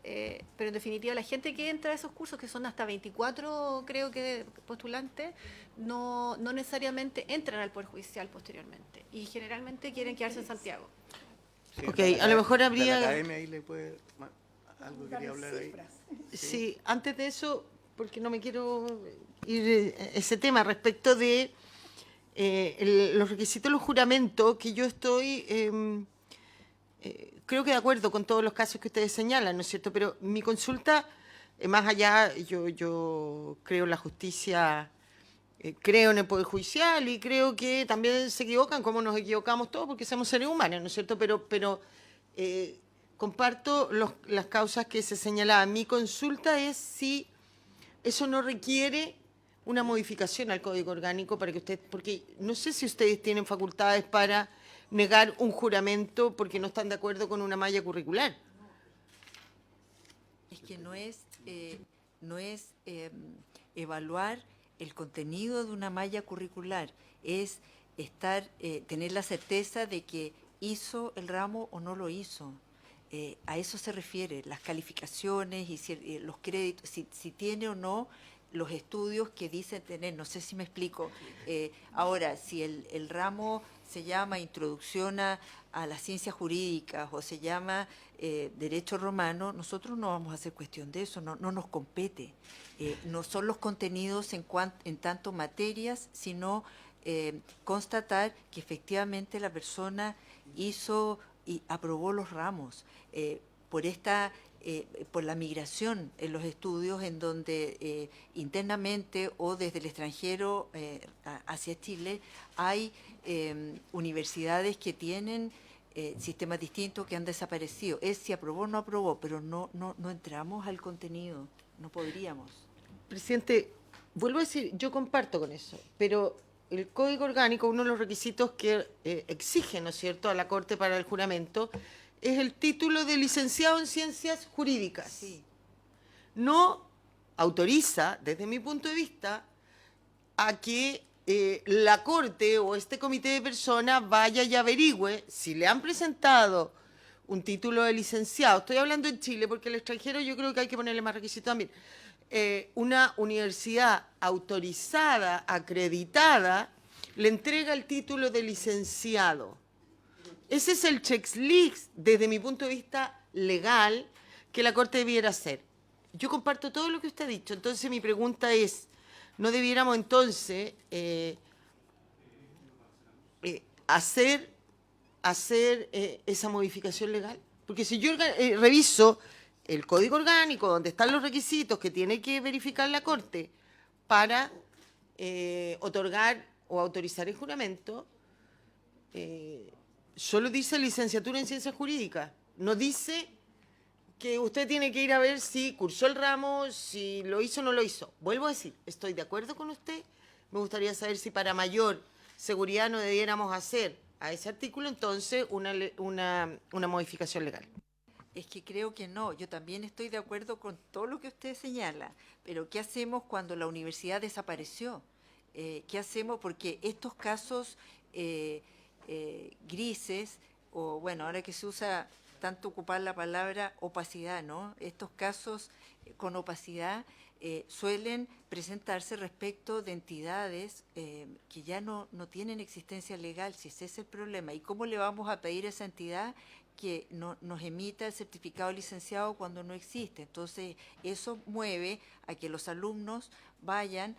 en definitiva la gente que entra a esos cursos, que son hasta 24 creo que postulantes, no necesariamente entran al Poder Judicial posteriormente y generalmente quieren quedarse en Santiago. Sí, Ok, de la a lo mejor de habría- la academia ahí le puede... Algo quería hablar ahí. Cifras. Sí, antes de eso, porque no me quiero ir ese tema respecto de los requisitos de los juramentos, que yo estoy, creo que de acuerdo con todos los casos que ustedes señalan, ¿no es cierto? Pero mi consulta, más allá, yo creo en la justicia, creo en el Poder Judicial y creo que también se equivocan, como nos equivocamos todos, porque somos seres humanos, ¿no es cierto? Pero comparto las causas que se señalaban. Mi consulta es si eso no requiere una modificación al Código Orgánico para que ustedes, porque no sé si ustedes tienen facultades para negar un juramento porque no están de acuerdo con una malla curricular. Es que no es evaluar el contenido de una malla curricular, es tener la certeza de que hizo el ramo o no lo hizo. A eso se refiere, las calificaciones y los créditos, si tiene o no los estudios que dicen tener, no sé si me explico. Ahora, si el ramo se llama Introducción a las Ciencias Jurídicas o se llama Derecho Romano, nosotros no vamos a hacer cuestión de eso, no nos compete. No son los contenidos en tanto materias, sino constatar que efectivamente la persona hizo y aprobó los ramos. Por la migración en los estudios en donde internamente o desde el extranjero hacia Chile hay universidades que tienen sistemas distintos que han desaparecido. Es si aprobó o no aprobó, pero no entramos al contenido, no podríamos. Presidente, vuelvo a decir, yo comparto con eso, pero el Código Orgánico, uno de los requisitos que exige, ¿no es cierto?, a la Corte para el juramento, es el título de licenciado en Ciencias Jurídicas. Sí. No autoriza, desde mi punto de vista, a que la Corte o este comité de personas vaya y averigüe si le han presentado un título de licenciado. Estoy hablando en Chile porque el extranjero yo creo que hay que ponerle más requisitos también. Una universidad autorizada, acreditada, le entrega el título de licenciado. Ese es el checklist, desde mi punto de vista legal, que la Corte debiera hacer. Yo comparto todo lo que usted ha dicho. Entonces, mi pregunta es, ¿no debiéramos entonces hacer esa modificación legal? Porque si yo reviso el Código Orgánico, donde están los requisitos que tiene que verificar la Corte para otorgar o autorizar el juramento, solo dice licenciatura en Ciencias Jurídicas. No dice que usted tiene que ir a ver si cursó el ramo, si lo hizo o no lo hizo. Vuelvo a decir, estoy de acuerdo con usted. Me gustaría saber si para mayor seguridad no debiéramos hacer a ese artículo entonces una modificación legal. Es que creo que no, yo también estoy de acuerdo con todo lo que usted señala, pero ¿qué hacemos cuando la universidad desapareció? ¿Qué hacemos? Porque estos casos grises, o bueno, ahora que se usa tanto ocupar la palabra opacidad, ¿no? Estos casos con opacidad suelen presentarse respecto de entidades que ya no tienen existencia legal, si ese es el problema. ¿Y cómo le vamos a pedir a esa entidad que nos emita el certificado de licenciado cuando no existe? Entonces, eso mueve a que los alumnos vayan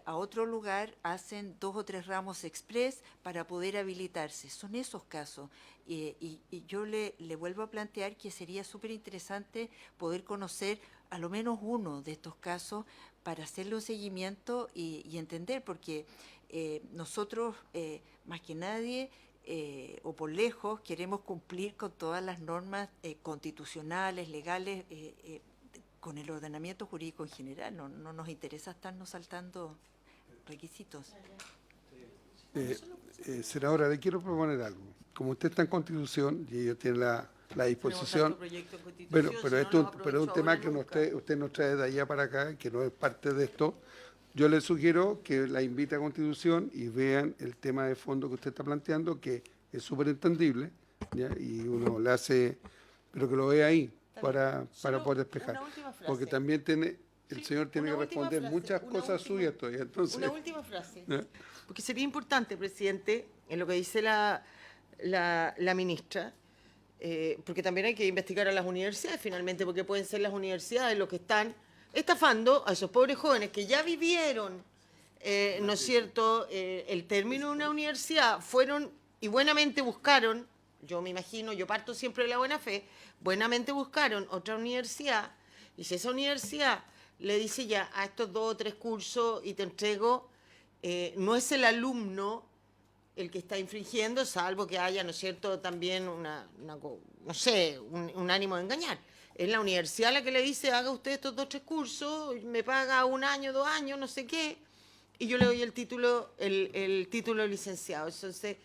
a otro lugar, hacen 2 o 3 ramos express para poder habilitarse. Son esos casos. Y yo le vuelvo a plantear que sería súper interesante poder conocer a lo menos uno de estos casos para hacerle un seguimiento y entender, porque nosotros, más que nadie, o por lejos, queremos cumplir con todas las normas constitucionales, legales, con el ordenamiento jurídico en general. No nos interesa estarnos saltando requisitos. Senadora, le quiero proponer algo. Como usted está en Constitución y ellos tienen la disposición, bueno, pero es un tema que usted nos trae de allá para acá, que no es parte de esto. Yo le sugiero que la invite a Constitución y vean el tema de fondo que usted está planteando, que es súper entendible, ¿ya? Y uno le hace, pero que lo vea ahí para poder despejar. Porque también el señor tiene que responder muchas cosas suyas todavía. Entonces, una última frase. Porque sería importante, presidente, en lo que dice la ministra, porque también hay que investigar a las universidades finalmente, porque pueden ser las universidades los que están estafando a esos pobres jóvenes que ya vivieron, ¿no es cierto?, el término de una universidad, fueron y buenamente buscaron, yo me imagino, yo parto siempre de la buena fe, buenamente buscaron otra universidad, y si esa universidad le dice ya a estos 2 o 3 cursos y te entrego, no es el alumno el que está infringiendo, salvo que haya, ¿no es cierto?, también no sé, un ánimo de engañar. Es la universidad la que le dice, haga usted estos 2 o 3 cursos, me paga 1 año, 2 años, no sé qué, y yo le doy el título de licenciado. Entonces,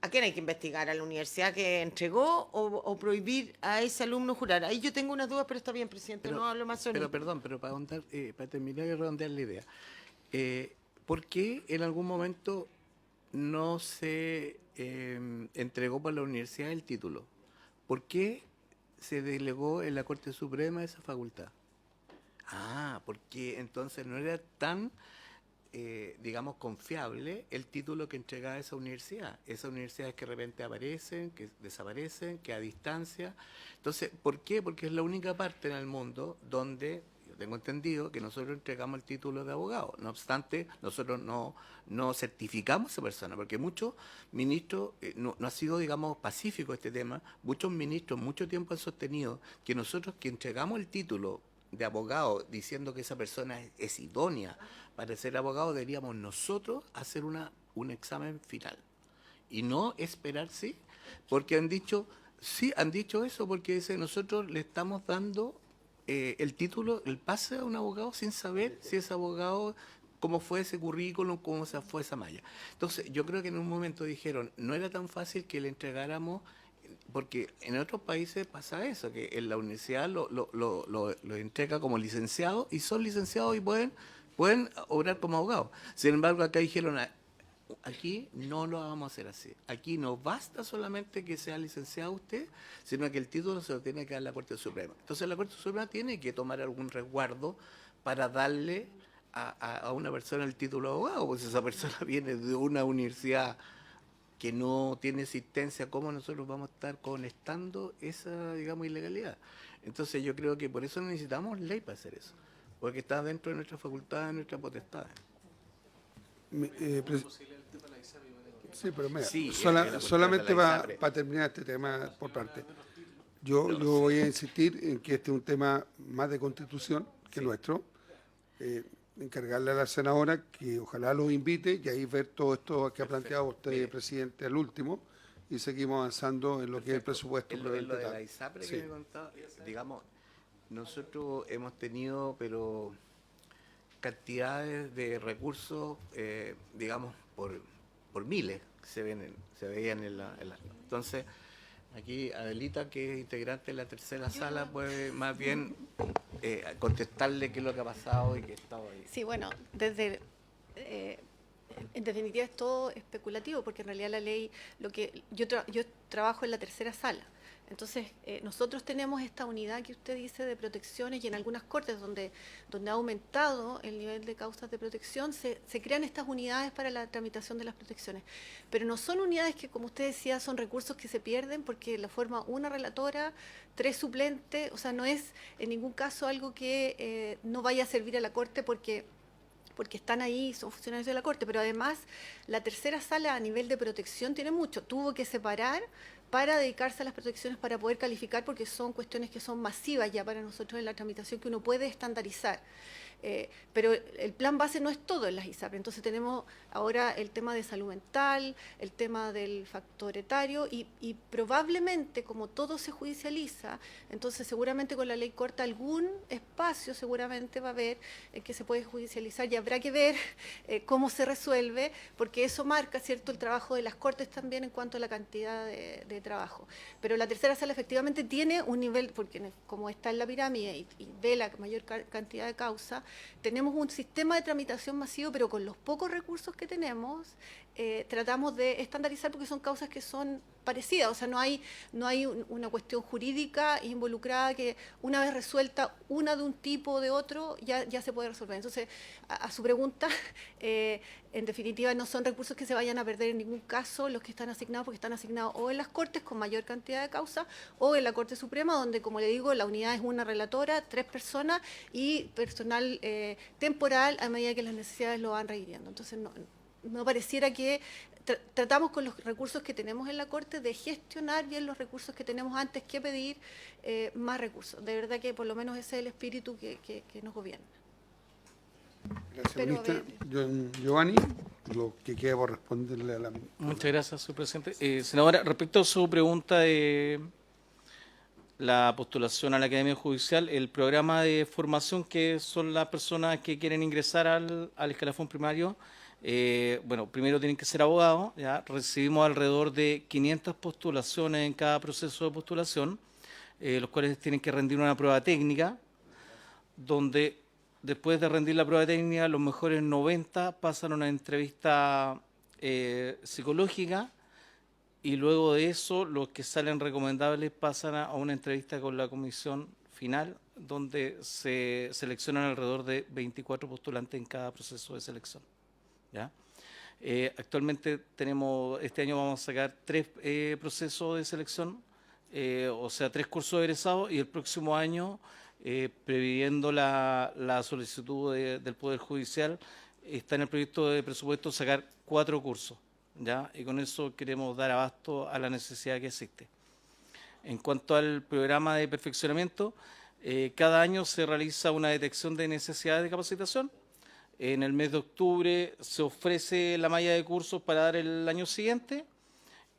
¿a quién hay que investigar? ¿A la universidad que entregó o prohibir a ese alumno jurar? Ahí yo tengo unas dudas, pero está bien, presidente, no hablo más sobre. Pero para terminar y redondear la idea, ¿por qué en algún momento no se entregó para la universidad el título? ¿Por qué se delegó en la Corte Suprema esa facultad? Porque entonces no era tan, digamos, confiable el título que entregaba esa universidad. Esas universidades que de repente aparecen, que desaparecen, que a distancia. Entonces, ¿por qué? Porque es la única parte en el mundo donde, yo tengo entendido, que nosotros entregamos el título de abogado. No obstante, nosotros no certificamos a esa persona, porque muchos ministros, no ha sido, digamos, pacífico este tema, muchos ministros mucho tiempo han sostenido que nosotros que entregamos el título de abogado diciendo que esa persona es idónea para ser abogado, deberíamos nosotros hacer un examen final y no esperar, porque han dicho eso, porque dice, nosotros le estamos dando el título, el pase a un abogado sin saber si es abogado, cómo fue ese currículum, cómo fue esa malla. Entonces, yo creo que en un momento dijeron, no era tan fácil que le entregáramos, porque en otros países pasa eso, que en la universidad lo entrega como licenciado y son licenciados y pueden obrar como abogados. Sin embargo, acá dijeron, aquí no lo vamos a hacer así. Aquí no basta solamente que sea licenciado usted, sino que el título se lo tiene que dar la Corte Suprema. Entonces la Corte Suprema tiene que tomar algún resguardo para darle a una persona el título de abogado, pues esa persona viene de una universidad que no tiene existencia, ¿cómo nosotros vamos a estar conectando esa, digamos, ilegalidad? Entonces yo creo que por eso necesitamos ley para hacer eso, porque está dentro de nuestra facultad, de nuestra potestad. Sí, pero mira, Sí, solamente la para terminar este tema por parte. Yo voy a insistir en que este es un tema más de Constitución que nuestro. Encargarle a la senadora que ojalá los invite y ahí ver todo esto que ha planteado usted, presidente, al último, y seguimos avanzando en lo que es el presupuesto. En lo de la ISAPRE que me contaba, digamos, nosotros hemos tenido, pero cantidades de recursos, digamos, por miles que se veían en la. Entonces, aquí Adelita, que es integrante de la tercera sala, puede más bien contestarle qué es lo que ha pasado y qué ha estado ahí. Sí, bueno, en definitiva es todo especulativo, porque en realidad la ley, yo trabajo en la tercera sala. Entonces, nosotros tenemos esta unidad que usted dice de protecciones, y en algunas cortes donde ha aumentado el nivel de causas de protección, se crean estas unidades para la tramitación de las protecciones. Pero no son unidades que, como usted decía, son recursos que se pierden porque la forma una relatora, 3 suplentes, o sea, no es en ningún caso algo que no vaya a servir a la Corte porque porque están ahí, son funcionarios de la Corte, pero además la tercera sala a nivel de protección tiene mucho. Tuvo que separar para dedicarse a las protecciones para poder calificar, porque son cuestiones que son masivas ya para nosotros en la tramitación que uno puede estandarizar. Pero el plan base no es todo en las ISAPRE, entonces tenemos ahora el tema de salud mental, el tema del factor etario y probablemente como todo se judicializa, entonces seguramente con la ley corta algún espacio seguramente va a haber que se puede judicializar y habrá que ver cómo se resuelve, porque eso marca, ¿cierto?, el trabajo de las Cortes también en cuanto a la cantidad de trabajo. Pero la tercera sala efectivamente tiene un nivel, porque como está en la pirámide y ve la mayor cantidad de causas, tenemos un sistema de tramitación masivo, pero con los pocos recursos que tenemos, tratamos de estandarizar porque son causas que son parecidas, o sea, no hay una cuestión jurídica involucrada que una vez resuelta una de un tipo o de otro, ya se puede resolver. Entonces, a su pregunta, en definitiva no son recursos que se vayan a perder en ningún caso los que están asignados, porque están asignados o en las Cortes con mayor cantidad de causas o en la Corte Suprema, donde, como le digo, la unidad es una relatora, 3 personas y personal temporal a medida que las necesidades lo van requiriendo. Entonces, no pareciera que tratamos con los recursos que tenemos en la Corte de gestionar bien los recursos que tenemos antes que pedir más recursos. De verdad que por lo menos ese es el espíritu que nos gobierna. Gracias, ministra. Giovanni, lo que queda por responderle a la ministra. Muchas gracias, señor presidente. Senadora, respecto a su pregunta de la postulación a la Academia Judicial, el programa de formación que son las personas que quieren ingresar al escalafón primario, bueno, primero tienen que ser abogados, ya recibimos alrededor de 500 postulaciones en cada proceso de postulación, los cuales tienen que rendir una prueba técnica, donde después de rendir la prueba técnica, los mejores 90 pasan a una entrevista psicológica, y luego de eso, los que salen recomendables pasan a una entrevista con la comisión final, donde se seleccionan alrededor de 24 postulantes en cada proceso de selección. ¿Ya? Actualmente este año vamos a sacar 3 procesos de selección, o sea, 3 cursos egresados, y el próximo año, previendo la solicitud del Poder Judicial, está en el proyecto de presupuesto sacar 4 cursos, ¿ya? Y con eso queremos dar abasto a la necesidad que existe. En cuanto al programa de perfeccionamiento, cada año se realiza una detección de necesidades de capacitación. En el mes de octubre se ofrece la malla de cursos para dar el año siguiente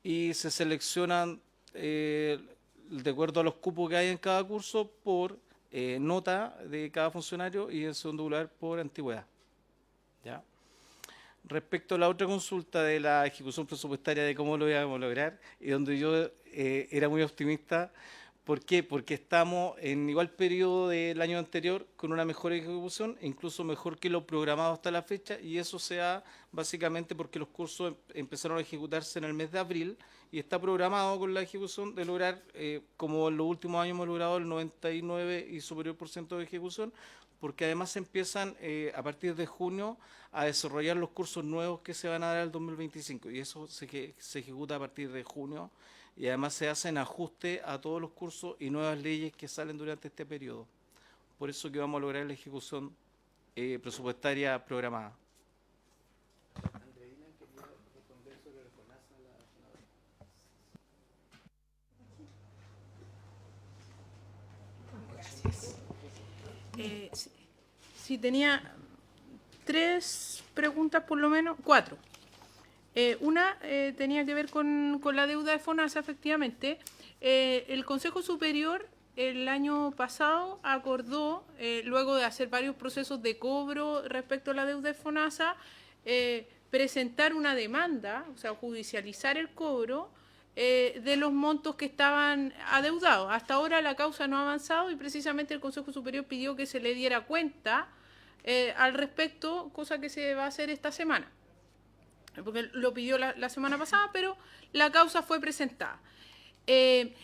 y se seleccionan de acuerdo a los cupos que hay en cada curso por nota de cada funcionario y en segundo lugar por antigüedad. ¿Ya? Respecto a la otra consulta de la ejecución presupuestaria de cómo lo íbamos a lograr, y donde yo era muy optimista. ¿Por qué? Porque estamos en igual periodo del año anterior con una mejor ejecución, incluso mejor que lo programado hasta la fecha, y eso se da básicamente porque los cursos empezaron a ejecutarse en el mes de abril y está programado con la ejecución de lograr, como en los últimos años hemos logrado el 99 y superior % de ejecución, porque además se empiezan a partir de junio a desarrollar los cursos nuevos que se van a dar al 2025, y eso se ejecuta a partir de junio. Y además se hacen ajustes a todos los cursos y nuevas leyes que salen durante este periodo. Por eso que vamos a lograr la ejecución presupuestaria programada. Andreina, quería responder sobre la FONASA a la senadora. Gracias. Sí, tenía 3 preguntas, por lo menos, 4. Una tenía que ver con la deuda de FONASA, efectivamente. El Consejo Superior el año pasado acordó, luego de hacer varios procesos de cobro respecto a la deuda de FONASA, presentar una demanda, o sea, judicializar el cobro de los montos que estaban adeudados. Hasta ahora la causa no ha avanzado y precisamente el Consejo Superior pidió que se le diera cuenta al respecto, cosa que se va a hacer esta semana, porque lo pidió la semana pasada, pero la causa fue presentada.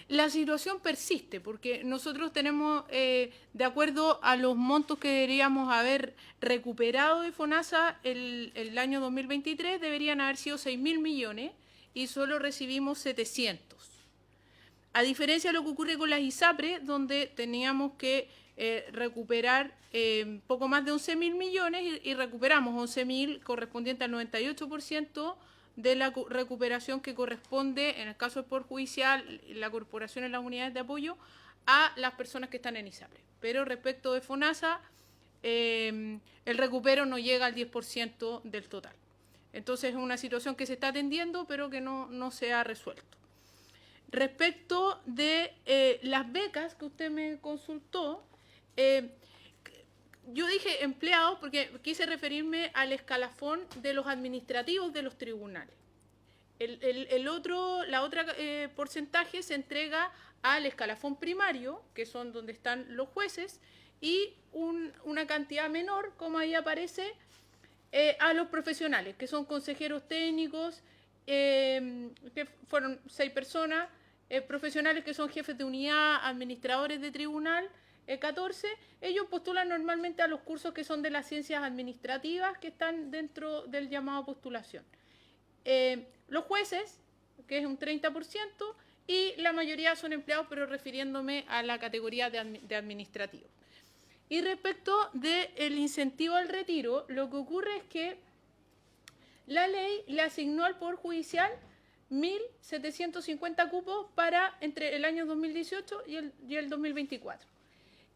La situación persiste, porque nosotros tenemos, de acuerdo a los montos que deberíamos haber recuperado de FONASA el año 2023, deberían haber sido 6.000 millones y solo recibimos 700. A diferencia de lo que ocurre con las ISAPRE, donde teníamos que recuperar poco más de 11.000 millones y recuperamos 11.000 correspondiente al 98% de la recuperación que corresponde, en el caso del Poder Judicial, la Corporación y las unidades de apoyo, a las personas que están en ISAPRE. Pero respecto de FONASA, el recupero no llega al 10% del total. Entonces es una situación que se está atendiendo, pero que no se ha resuelto. Respecto de las becas que usted me consultó, yo dije empleados porque quise referirme al escalafón de los administrativos de los tribunales. La otra porcentaje se entrega al escalafón primario, que son donde están los jueces, y una cantidad menor, como ahí aparece, a los profesionales, que son consejeros técnicos, que fueron 6 personas, profesionales que son jefes de unidad, administradores de tribunal, 14, ellos postulan normalmente a los cursos que son de las ciencias administrativas que están dentro del llamado postulación. Los jueces, que es un 30%, y la mayoría son empleados, pero refiriéndome a la categoría de administrativos. Y respecto del incentivo al retiro, lo que ocurre es que la ley le asignó al Poder Judicial 1.750 cupos para entre el año 2018 y el 2024.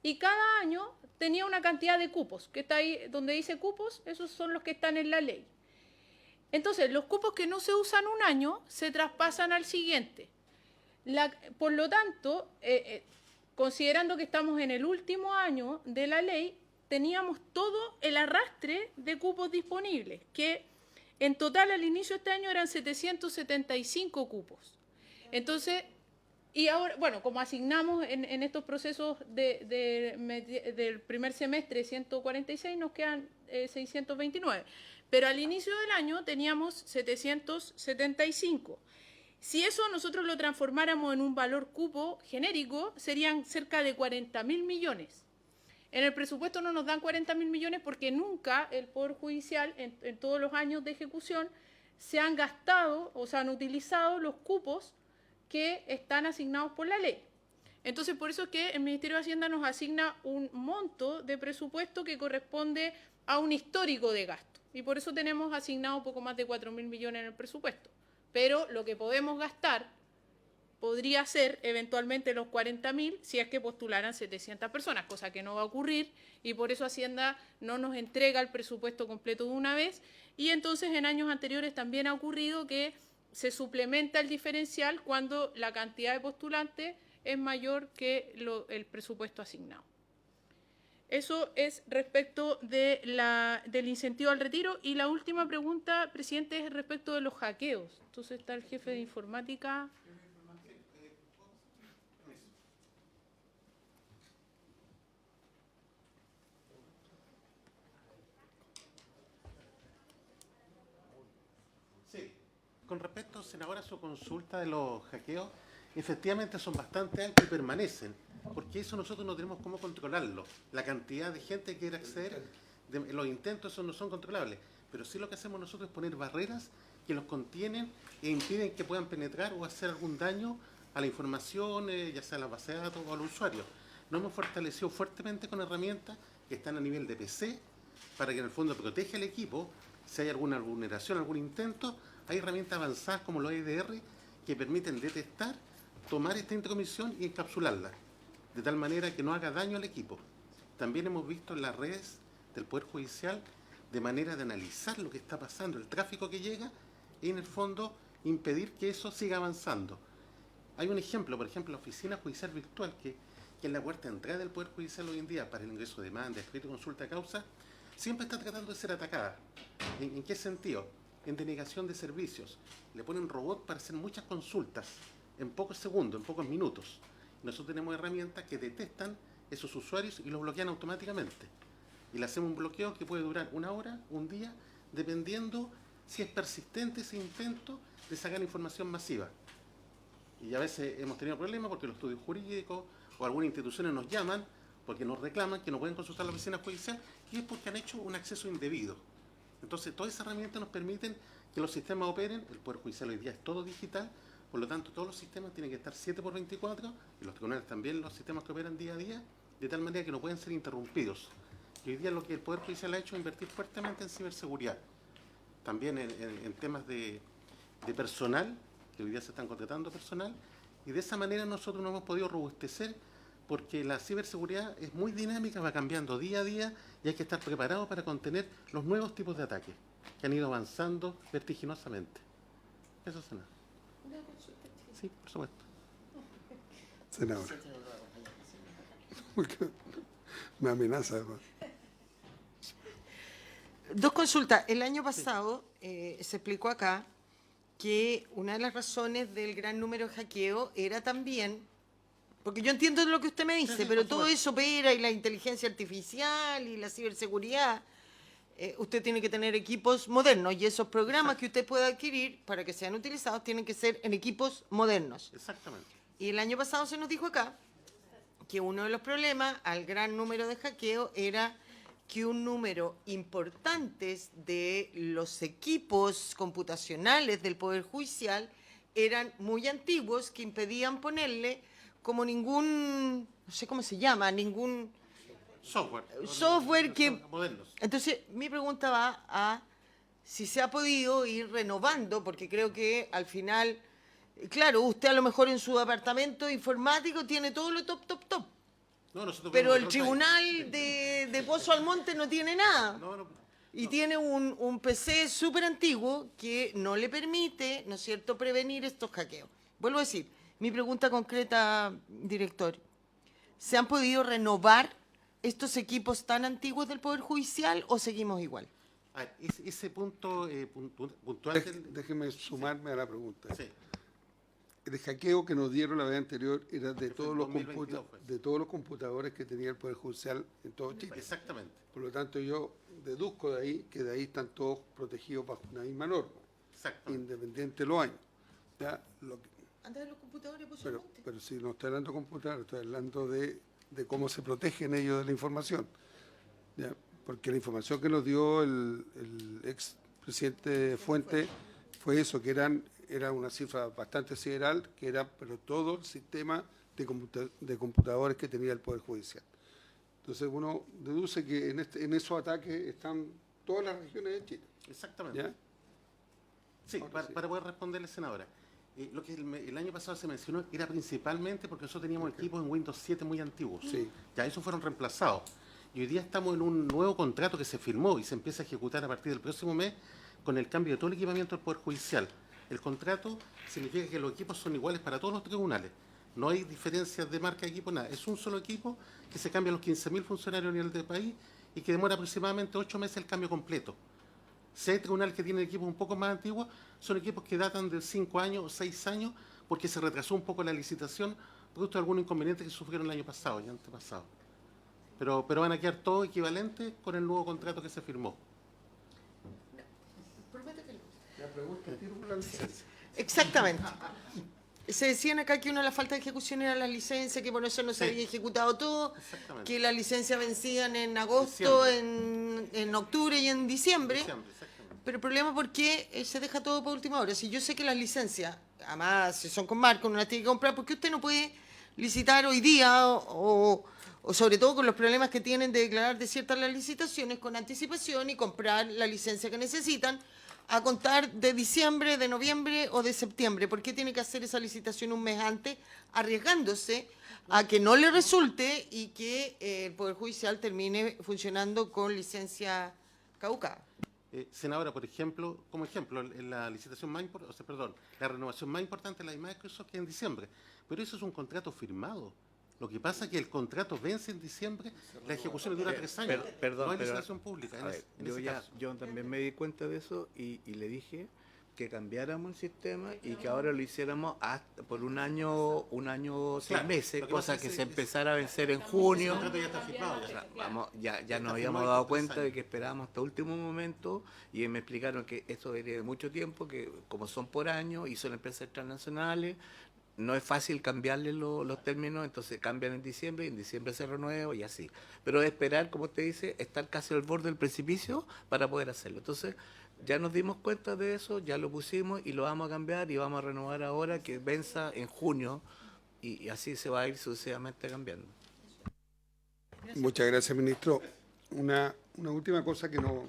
Y cada año tenía una cantidad de cupos, que está ahí donde dice cupos, esos son los que están en la ley. Entonces, los cupos que no se usan un año se traspasan al siguiente. Por lo tanto, considerando que estamos en el último año de la ley, teníamos todo el arrastre de cupos disponibles, que en total al inicio de este año eran 775 cupos. Entonces, y ahora, bueno, como asignamos en estos procesos del primer semestre 146, nos quedan 629. Pero al inicio del año teníamos 775. Si eso nosotros lo transformáramos en un valor cupo genérico, serían cerca de 40.000 millones. En el presupuesto no nos dan 40.000 millones porque nunca el Poder Judicial, en todos los años de ejecución, se han gastado o se han utilizado los cupos que están asignados por la ley. Entonces, por eso es que el Ministerio de Hacienda nos asigna un monto de presupuesto que corresponde a un histórico de gasto. Y por eso tenemos asignado poco más de 4.000 millones en el presupuesto. Pero lo que podemos gastar podría ser eventualmente los 40.000 si es que postularan 700 personas, cosa que no va a ocurrir, y por eso Hacienda no nos entrega el presupuesto completo de una vez. Y entonces en años anteriores también ha ocurrido que se suplementa el diferencial cuando la cantidad de postulantes es mayor que el presupuesto asignado. Eso es respecto del incentivo al retiro. Y la última pregunta, presidente, es respecto de los hackeos. Entonces está el jefe de informática. Sí, con respecto, senadora, a su consulta de los hackeos, efectivamente son bastante altos y permanecen, porque eso nosotros no tenemos cómo controlarlo. La cantidad de gente que quiere acceder, los intentos, esos no son controlables, pero sí lo que hacemos nosotros es poner barreras que los contienen e impiden que puedan penetrar o hacer algún daño a la información, ya sea a la base de datos o al usuario. Nos hemos fortalecido fuertemente con herramientas que están a nivel de PC, para que en el fondo proteja el equipo. Si hay alguna vulneración, algún intento, hay herramientas avanzadas como los EDR que permiten detectar, tomar esta intromisión y encapsularla, de tal manera que no haga daño al equipo. También hemos visto en las redes del Poder Judicial de manera de analizar lo que está pasando, el tráfico que llega, y en el fondo impedir que eso siga avanzando. Hay un ejemplo, por ejemplo, la Oficina Judicial Virtual, que es la puerta de entrada del Poder Judicial hoy en día para el ingreso de demanda, escrito y consulta de causa, siempre está tratando de ser atacada. ¿En qué sentido? En denegación de servicios. Le ponen robot para hacer muchas consultas en pocos segundos, en pocos minutos. Nosotros tenemos herramientas que detectan esos usuarios y los bloquean automáticamente. Y le hacemos un bloqueo que puede durar 1 hora, 1 día, dependiendo si es persistente ese intento de sacar información masiva. Y a veces hemos tenido problemas porque los estudios jurídicos o algunas instituciones nos llaman porque nos reclaman que no pueden consultar la oficina judicial, y es porque han hecho un acceso indebido. Entonces, todas esas herramientas nos permiten que los sistemas operen. El Poder Judicial hoy día es todo digital, por lo tanto, todos los sistemas tienen que estar 7x24, y los tribunales también, los sistemas que operan día a día, de tal manera que no pueden ser interrumpidos. Y hoy día lo que el Poder Judicial ha hecho es invertir fuertemente en ciberseguridad. También en temas de personal, que hoy día se están contratando personal, y de esa manera nosotros nos hemos podido robustecer, porque la ciberseguridad es muy dinámica, va cambiando día a día, y hay que estar preparado para contener los nuevos tipos de ataques que han ido avanzando vertiginosamente. Eso es nada. Sí, por supuesto. Senadora. Porque me amenaza, además. Dos consultas. El año pasado se explicó acá que una de las razones del gran número de hackeo era también, porque yo entiendo lo que usted me dice, pero todo eso opera, y la inteligencia artificial y la ciberseguridad, usted tiene que tener equipos modernos, y esos programas que usted pueda adquirir para que sean utilizados tienen que ser en equipos modernos. Exactamente. Y el año pasado se nos dijo acá que uno de los problemas al gran número de hackeo era que un número importante de los equipos computacionales del Poder Judicial eran muy antiguos, que impedían ponerle como ningún, no sé cómo se llama, ningún software que... Modernos. Entonces, mi pregunta va a si se ha podido ir renovando, porque creo que al final, claro, usted a lo mejor en su departamento informático tiene todo lo top. No, nosotros Pero vemos el tribunal de Pozo Almonte no tiene nada. Y tiene un PC súper antiguo que no le permite, ¿no es cierto?, prevenir estos hackeos. Vuelvo a decir, mi pregunta concreta, director, ¿se han podido renovar estos equipos tan antiguos del Poder Judicial o seguimos igual? A ver, ese punto puntual... Déjeme sumarme a la pregunta. Sí. El hackeo que nos dieron la vez anterior era de todos los 2022, pues. de todos los computadores que tenía el Poder Judicial en todo Chile. Exactamente. Por lo tanto, yo deduzco de ahí que de ahí están todos protegidos bajo una misma norma, independiente de los años. ¿Ya? Anda de los computadores, Pozo Pero, Almonte. pero si no estoy hablando de computadores, estoy hablando de cómo se protegen ellos de la información. ¿Ya? Porque la información que nos dio el ex presidente Fuente fue eso, que era una cifra bastante sideral, que era pero todo el sistema de computadores que tenía el Poder Judicial. Entonces uno deduce que en esos ataques están todas las regiones de Chile. Exactamente. ¿Ya? Sí, para poder responderle, senadora. Lo que el año pasado se mencionó era principalmente porque nosotros teníamos equipos en Windows 7 muy antiguos. Sí. Ya esos fueron reemplazados. Y hoy día estamos en un nuevo contrato que se firmó y se empieza a ejecutar a partir del próximo mes con el cambio de todo el equipamiento del Poder Judicial. El contrato significa que los equipos son iguales para todos los tribunales. No hay diferencias de marca de equipo, nada. Es un solo equipo que se cambia a los 15.000 funcionarios a nivel del país y que demora aproximadamente 8 meses el cambio completo. Si hay tribunales que tienen equipos un poco más antiguos, son equipos que datan de 5 años o 6 años porque se retrasó un poco la licitación producto de algún inconveniente que sufrieron el año pasado y antepasado. Pero van a quedar todos equivalentes con el nuevo contrato que se firmó. La pregunta es por la licencia. Exactamente. Se decían acá que una de las faltas de ejecución era la licencia, que por eso no se había ejecutado todo, que las licencias vencían en agosto, en octubre y en diciembre. Pero el problema es por qué se deja todo por última hora. Si yo sé que las licencias, además si son con marca, uno las tiene que comprar, ¿por qué usted no puede licitar hoy día o sobre todo con los problemas que tienen de declarar desiertas las licitaciones con anticipación y comprar la licencia que necesitan a contar de diciembre, de noviembre o de septiembre? ¿Por qué tiene que hacer esa licitación un mes antes, arriesgándose a que no le resulte y que el Poder Judicial termine funcionando con licencia caducada? Senadora, por ejemplo, como ejemplo, la licitación más importante, la renovación más importante es la de Microsoft, que es en diciembre. Pero eso es un contrato firmado. Lo que pasa es que el contrato vence en diciembre, la ejecución dura 3 años. Perdón, no hay licitación pública. Yo también me di cuenta de eso y le dije que cambiáramos el sistema y que ahora lo hiciéramos hasta por un año 6 meses, cosa que se empezara a vencer en junio. El contrato ya está firmado. Ya nos habíamos dado cuenta de que esperábamos hasta último momento y me explicaron que esto venía de mucho tiempo, que como son por año y son empresas transnacionales, no es fácil cambiarle los términos, entonces cambian en diciembre y en diciembre se renueva y así. Pero esperar, como usted dice, estar casi al borde del precipicio para poder hacerlo. Entonces, ya nos dimos cuenta de eso, ya lo pusimos y lo vamos a cambiar y vamos a renovar ahora que venza en junio y así se va a ir sucesivamente cambiando. Muchas gracias, ministro. Una última cosa que no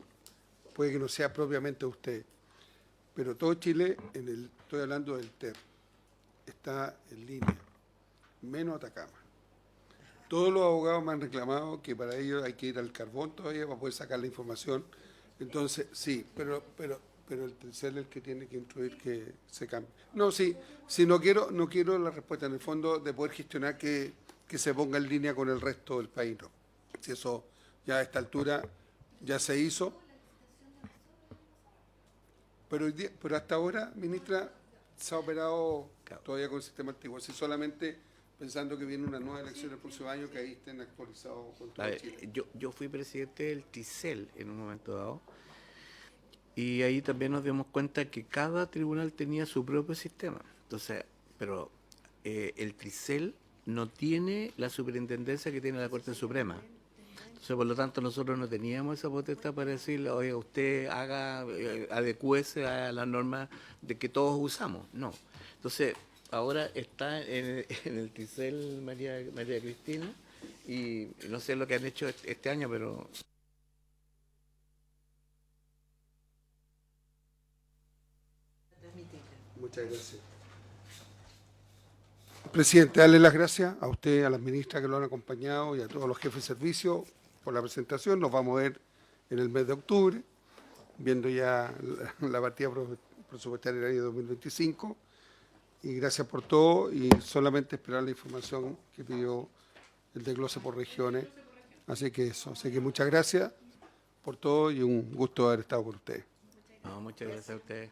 puede que no sea propiamente usted, pero todo Chile, estoy hablando del TER, está en línea, menos Atacama. Todos los abogados me han reclamado que para ello hay que ir al carbón todavía para poder sacar la información. Entonces, sí, pero el tercer es el que tiene que instruir que se cambie. No, sí, no quiero la respuesta en el fondo de poder gestionar que se ponga en línea con el resto del país, ¿no? Si eso ya a esta altura ya se hizo. Pero hasta ahora, ministra, se ha operado todavía con el sistema antiguo. Si solamente pensando que viene una nueva elección el próximo año, que ahí estén actualizados con todo Chile. Yo fui presidente del TICEL en un momento dado, y ahí también nos dimos cuenta que cada tribunal tenía su propio sistema. Entonces, pero el TICEL no tiene la superintendencia que tiene la Corte Suprema. Entonces, por lo tanto, nosotros no teníamos esa potestad para decirle, oye, usted adecúese a las normas de que todos usamos. No. Entonces, ahora está en el TICEL María Cristina, y no sé lo que han hecho este año, pero... Muchas gracias. Presidente, darle las gracias a usted, a las ministras que lo han acompañado y a todos los jefes de servicio por la presentación. Nos vamos a ver en el mes de octubre, viendo ya la partida presupuestaria del año 2025. Y gracias por todo, y solamente esperar la información que pidió el desglose por regiones. Así que eso, así que muchas gracias por todo y un gusto haber estado con ustedes. No, muchas gracias a ustedes.